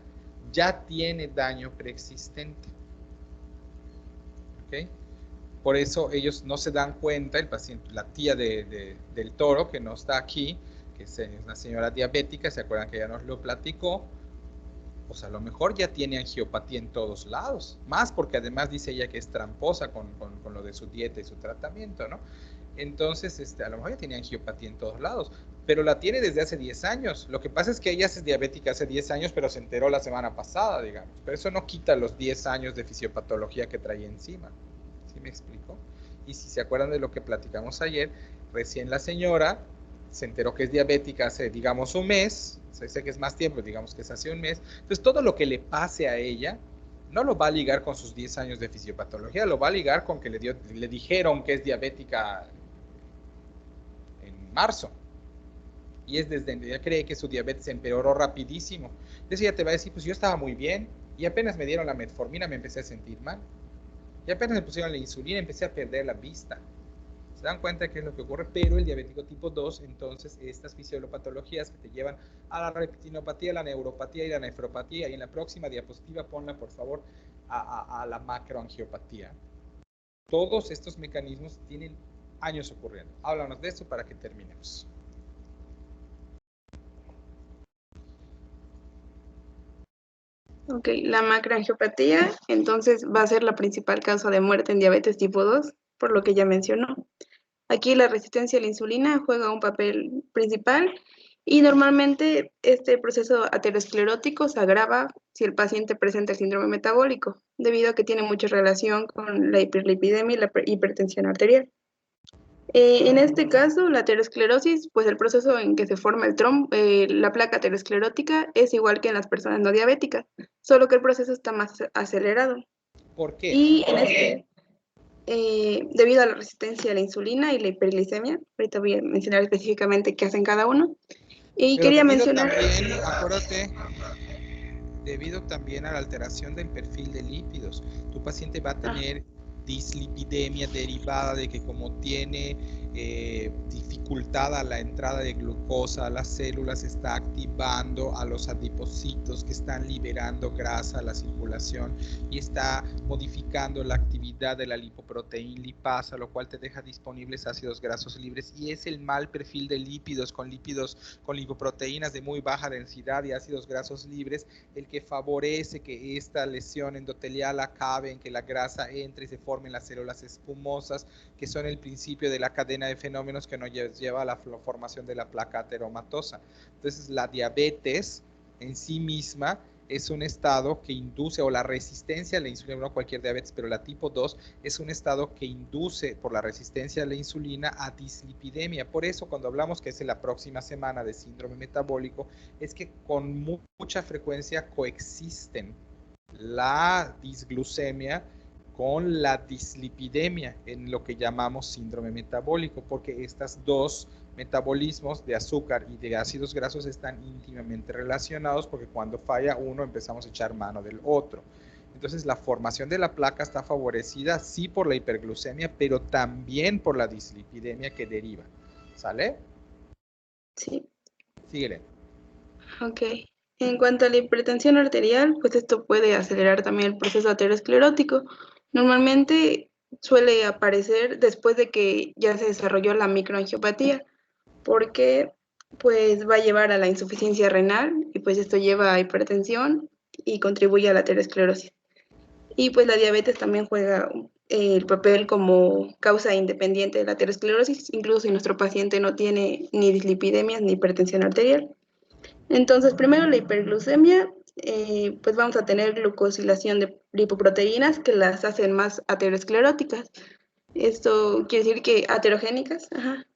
A: ya tiene daño preexistente. ¿Okay? Por eso ellos no se dan cuenta, el paciente, la tía del toro, que no está aquí, que es una señora diabética, ¿se acuerdan que ella nos lo platicó? Pues a lo mejor ya tiene angiopatía en todos lados, más porque además dice ella que es tramposa con lo de su dieta y su tratamiento, ¿no? Entonces, a lo mejor ya tiene angiopatía en todos lados, pero la tiene desde hace 10 años. Lo que pasa es que ella es diabética hace 10 años, pero se enteró la semana pasada, digamos. Pero eso no quita los 10 años de fisiopatología que trae encima. ¿Sí me explico? Y si se acuerdan de lo que platicamos ayer, recién la señora se enteró que es diabética hace, digamos, un mes. Sé que es más tiempo, digamos que es hace un mes. Entonces, todo lo que le pase a ella no lo va a ligar con sus 10 años de fisiopatología, lo va a ligar con que le dijeron que es diabética en marzo. Y es desde ella cree que su diabetes empeoró rapidísimo. Entonces ella te va a decir, pues yo estaba muy bien, y apenas me dieron la metformina me empecé a sentir mal. Y apenas me pusieron la insulina empecé a perder la vista. Se dan cuenta de qué es lo que ocurre, pero el diabético tipo 2, entonces estas fisiopatologías que te llevan a la retinopatía, la neuropatía y la nefropatía, y en la próxima diapositiva ponla por favor a la macroangiopatía. Todos estos mecanismos tienen años ocurriendo. Háblanos de esto para que terminemos.
K: Ok, la macroangiopatía entonces va a ser la principal causa de muerte en diabetes tipo 2, por lo que ya mencionó. Aquí la resistencia a la insulina juega un papel principal, y normalmente este proceso aterosclerótico se agrava si el paciente presenta el síndrome metabólico, debido a que tiene mucha relación con la hiperlipidemia y la hipertensión arterial. En este caso, la aterosclerosis, pues el proceso en que se forma la placa aterosclerótica es igual que en las personas no diabéticas, solo que el proceso está más acelerado.
A: ¿Por qué?
K: Y debido a la resistencia a la insulina y la hiperglicemia, ahorita voy a mencionar específicamente qué hacen cada uno. Y
A: pero
K: quería mencionar...
A: también, acuérdate, debido también a la alteración del perfil de lípidos. Tu paciente va a tener dislipidemia derivada de que como tiene dificultada la entrada de glucosa a las células, está activando a los adipocitos que están liberando grasa a la circulación y está modificando la actividad de la lipoproteína lipasa, lo cual te deja disponibles ácidos grasos libres, y es el mal perfil de lípidos con lipoproteínas de muy baja densidad y ácidos grasos libres el que favorece que esta lesión endotelial acabe en que la grasa entre y se formen las células espumosas, que son el principio de la cadena de fenómenos que nos lleva a la formación de la placa ateromatosa. Entonces, la diabetes en sí misma es un estado que induce, o la resistencia a la insulina, no cualquier diabetes, pero la tipo 2 es un estado que induce por la resistencia a la insulina a dislipidemia. Por eso cuando hablamos que es la próxima semana de síndrome metabólico, es que con mucha frecuencia coexisten la disglucemia con la dislipidemia en lo que llamamos síndrome metabólico, porque estas dos metabolismos de azúcar y de ácidos grasos están íntimamente relacionados, porque cuando falla uno empezamos a echar mano del otro. Entonces la formación de la placa está favorecida sí por la hiperglucemia, pero también por la dislipidemia que deriva. ¿Sale?
K: Sí.
A: Síguele.
K: Ok. En cuanto a la hipertensión arterial, pues esto puede acelerar también el proceso aterosclerótico. Normalmente suele aparecer después de que ya se desarrolló la microangiopatía, porque pues va a llevar a la insuficiencia renal y pues esto lleva a hipertensión y contribuye a la aterosclerosis. Y pues la diabetes también juega el papel como causa independiente de la aterosclerosis, incluso si nuestro paciente no tiene ni dislipidemias ni hipertensión arterial. Entonces, primero la hiperglucemia, pues vamos a tener glucosilación de lipoproteínas que las hacen más ateroscleróticas. Esto quiere decir que aterogénicas,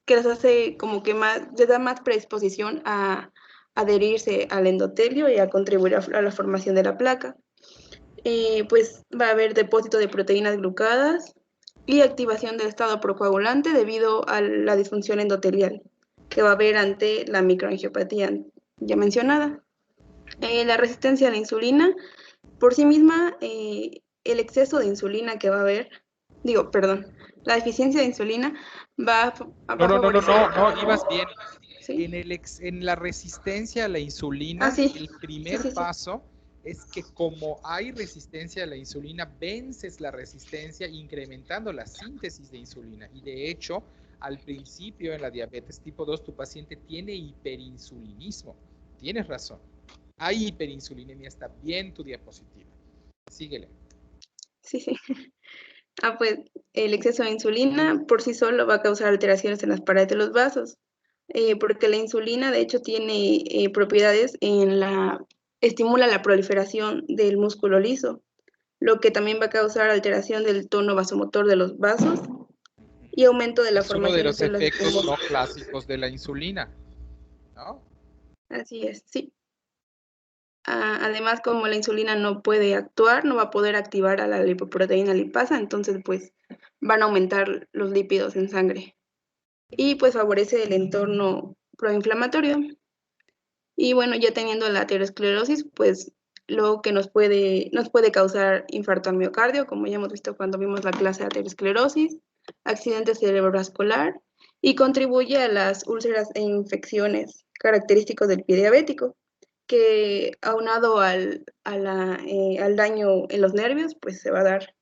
K: que las hace como que más, les da más predisposición a adherirse al endotelio y a contribuir a la formación de la placa. Pues va a haber depósito de proteínas glucadas y activación del estado procoagulante debido a la disfunción endotelial que va a haber ante la microangiopatía ya mencionada. La resistencia a la insulina, por sí misma, el exceso de insulina que va a haber, la deficiencia de insulina va a favorecer...
A: No, ibas bien.
K: ¿Sí?
A: En la resistencia a la insulina,
K: sí.
A: el primer paso es que como hay resistencia a la insulina, vences la resistencia incrementando la síntesis de insulina. Y de hecho, al principio en la diabetes tipo 2, tu paciente tiene hiperinsulinismo. Tienes razón. Hay hiperinsulinemia, está bien tu diapositiva. Síguele.
K: Sí. Pues el exceso de insulina por sí solo va a causar alteraciones en las paredes de los vasos, porque la insulina de hecho tiene propiedades estimula la proliferación del músculo liso, lo que también va a causar alteración del tono vasomotor de los vasos y aumento de la formación
A: de los efectos no clásicos de la insulina, ¿no?
K: Así es, sí. Además, como la insulina no puede actuar, no va a poder activar a la lipoproteína lipasa, entonces pues van a aumentar los lípidos en sangre y pues favorece el entorno proinflamatorio. Y bueno, ya teniendo la aterosclerosis, pues lo que nos puede causar infarto al miocardio, como ya hemos visto cuando vimos la clase de aterosclerosis, accidente cerebrovascular, y contribuye a las úlceras e infecciones característicos del pie diabético, que aunado al daño en los nervios, pues se va a dar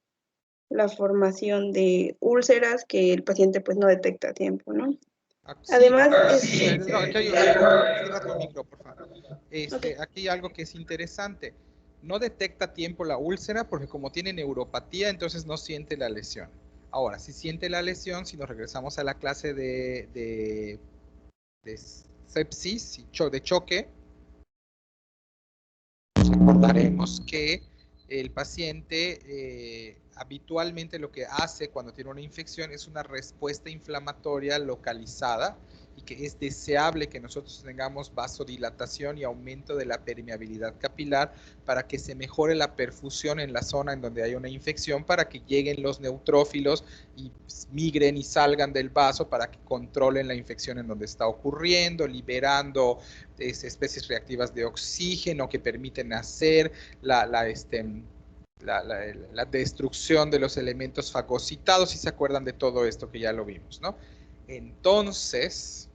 K: la formación de úlceras que el paciente pues no detecta a tiempo, ¿no?
A: Sí,
K: Además,
A: aquí hay algo, cierra tu micro, por favor. Aquí hay algo que es interesante. No detecta a tiempo la úlcera porque como tiene neuropatía, entonces no siente la lesión. Ahora, si siente la lesión, si nos regresamos a la clase de sepsis, de choque, recordaremos que el paciente habitualmente lo que hace cuando tiene una infección es una respuesta inflamatoria localizada y que es deseable que nosotros tengamos vasodilatación y aumento de la permeabilidad capilar para que se mejore la perfusión en la zona en donde hay una infección, para que lleguen los neutrófilos y migren y salgan del vaso para que controlen la infección en donde está ocurriendo, liberando especies reactivas de oxígeno que permiten hacer la destrucción de los elementos fagocitados, si se acuerdan de todo esto que ya lo vimos, ¿no? Entonces,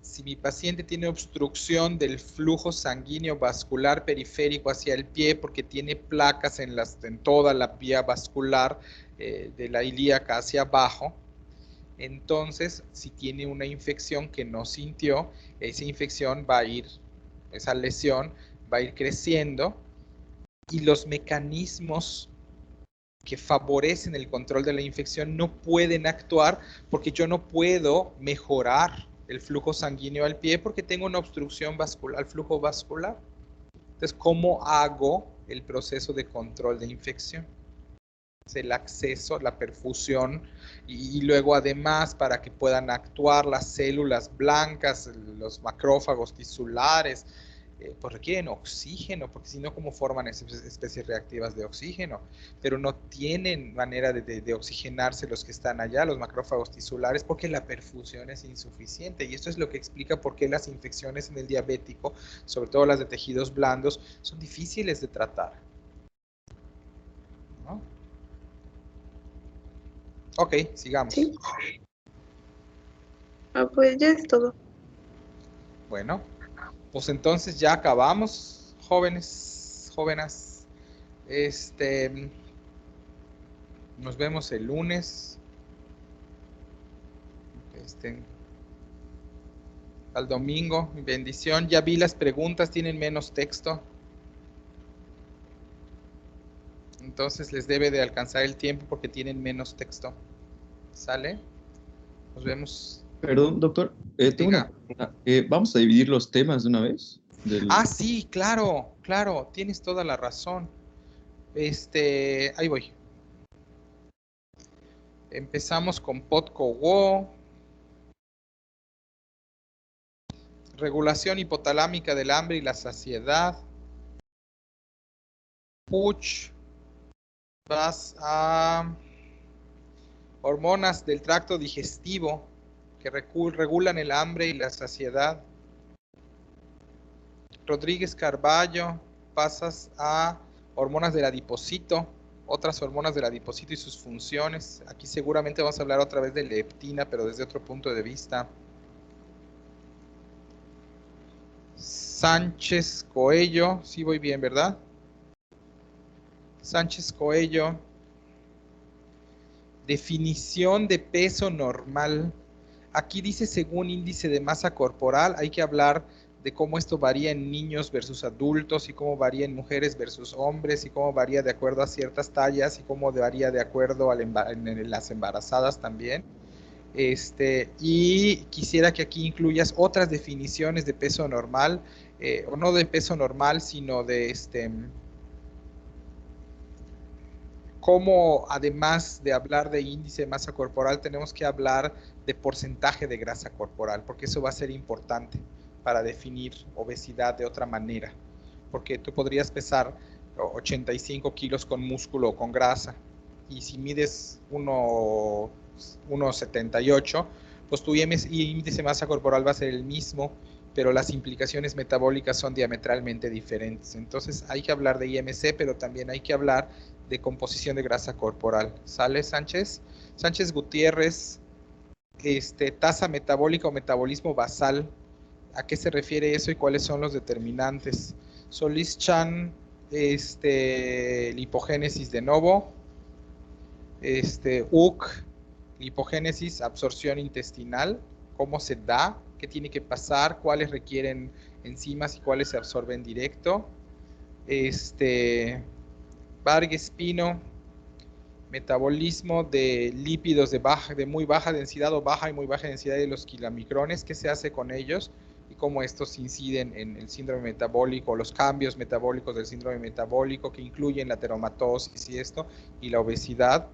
A: si mi paciente tiene obstrucción del flujo sanguíneo vascular periférico hacia el pie porque tiene placas en toda la vía vascular de la ilíaca hacia abajo, entonces si tiene una infección que no sintió, esa infección va a ir, esa lesión va a ir creciendo, y los mecanismos que favorecen el control de la infección no pueden actuar porque yo no puedo mejorar el flujo sanguíneo al pie porque tengo una obstrucción vascular, al flujo vascular. Entonces, ¿cómo hago el proceso de control de infección? Es el acceso, la perfusión y luego además para que puedan actuar las células blancas, los macrófagos tisulares, pues requieren oxígeno, porque si no, ¿cómo forman especies reactivas de oxígeno? Pero no tienen manera de oxigenarse los que están allá, los macrófagos tisulares, porque la perfusión es insuficiente. Y esto es lo que explica por qué las infecciones en el diabético, sobre todo las de tejidos blandos, son difíciles de tratar, ¿no? Ok, sigamos.
K: Sí. Pues ya es todo.
A: Bueno, pues entonces ya acabamos, jóvenes. Nos vemos el lunes. Al domingo, bendición. Ya vi las preguntas, tienen menos texto. Entonces les debe de alcanzar el tiempo porque tienen menos texto. ¿Sale? Nos vemos.
L: Perdón, doctor. Tengo una pregunta. ¿Vamos a dividir los temas de una vez?
A: Ah, sí, claro, tienes toda la razón. Ahí voy. Empezamos con POTCO-WO. Regulación hipotalámica del hambre y la saciedad. Puch. Vas a hormonas del tracto digestivo que regulan el hambre y la saciedad. Rodríguez Carballo, pasas a hormonas del adipocito, otras hormonas del adipocito y sus funciones. Aquí seguramente vamos a hablar otra vez de leptina, pero desde otro punto de vista. Sánchez Coello, sí voy bien, ¿verdad? Sánchez Coello, definición de peso normal. Aquí dice según índice de masa corporal, hay que hablar de cómo esto varía en niños versus adultos y cómo varía en mujeres versus hombres y cómo varía de acuerdo a ciertas tallas y cómo varía de acuerdo a en las embarazadas también. Y quisiera que aquí incluyas otras definiciones de peso normal, o no de peso normal, sino de cómo además de hablar de índice de masa corporal tenemos que hablar de porcentaje de grasa corporal, porque eso va a ser importante para definir obesidad de otra manera, porque tú podrías pesar 85 kilos con músculo o con grasa, y si mides 1,78, pues tu índice de masa corporal va a ser el mismo, pero las implicaciones metabólicas son diametralmente diferentes. Entonces hay que hablar de IMC, pero también hay que hablar de composición de grasa corporal. ¿Sale, Sánchez? Sánchez Gutiérrez, tasa metabólica o metabolismo basal. ¿A qué se refiere eso y cuáles son los determinantes? Solís Chan, lipogénesis de novo. UC, lipogénesis, absorción intestinal. ¿Cómo se da? ¿Qué tiene que pasar? ¿Cuáles requieren enzimas y cuáles se absorben directo? Vargas Pino, metabolismo de lípidos de muy baja densidad o baja y muy baja densidad de los kilamicrones. ¿Qué se hace con ellos? Y cómo estos inciden en el síndrome metabólico, los cambios metabólicos del síndrome metabólico que incluyen la teromatosis y la obesidad.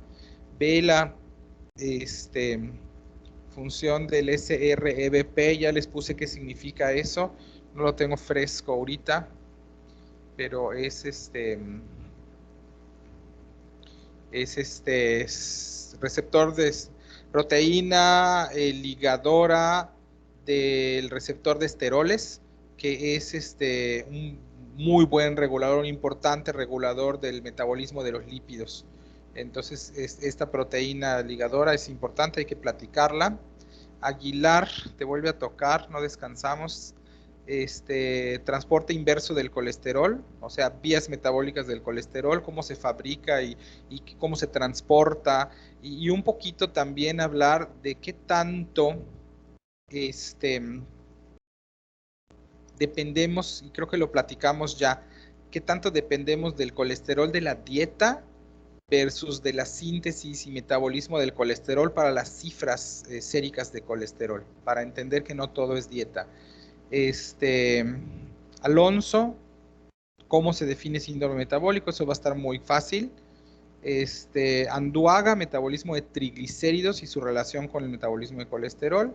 A: Vela, función del SREBP, ya les puse qué significa eso, no lo tengo fresco ahorita, pero es receptor de proteína ligadora del receptor de esteroles, que es un muy buen regulador, un importante regulador del metabolismo de los lípidos. Entonces, esta proteína ligadora es importante, hay que platicarla. Aguilar, te vuelve a tocar, no descansamos. Transporte inverso del colesterol, o sea, vías metabólicas del colesterol, cómo se fabrica y cómo se transporta, y un poquito también hablar de qué tanto dependemos, y creo que lo platicamos ya, qué tanto dependemos del colesterol de la dieta versus de la síntesis y metabolismo del colesterol para las cifras séricas de colesterol, para entender que no todo es dieta. Alonso, ¿cómo se define síndrome metabólico? Eso va a estar muy fácil. Anduaga, metabolismo de triglicéridos y su relación con el metabolismo de colesterol.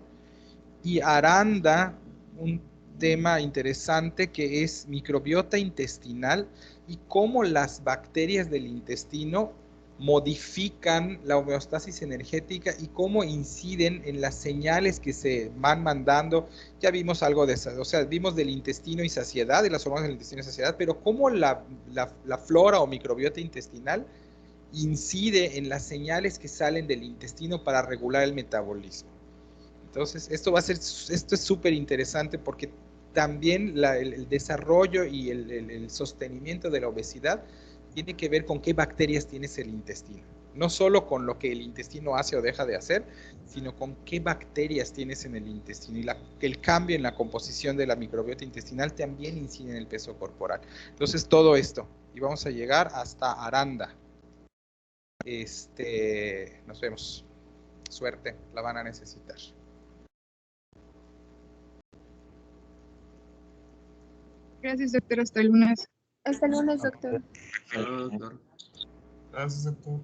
A: Y Aranda, un tema interesante que es microbiota intestinal y cómo las bacterias del intestino modifican la homeostasis energética y cómo inciden en las señales que se van mandando. Ya vimos algo de eso, o sea, vimos del intestino y saciedad, de las hormonas del intestino y saciedad, pero cómo la flora o microbiota intestinal incide en las señales que salen del intestino para regular el metabolismo. Entonces, esto es súper interesante porque también el desarrollo y el sostenimiento de la obesidad tiene que ver con qué bacterias tienes el intestino. No solo con lo que el intestino hace o deja de hacer, sino con qué bacterias tienes en el intestino. Y el cambio en la composición de la microbiota intestinal también incide en el peso corporal. Entonces, todo esto. Y vamos a llegar hasta Aranda. Nos vemos. Suerte, la van a necesitar.
M: Gracias, doctor. Hasta el lunes.
E: Hasta el lunes, doctor.
G: Doctor.
C: Gracias, doctor.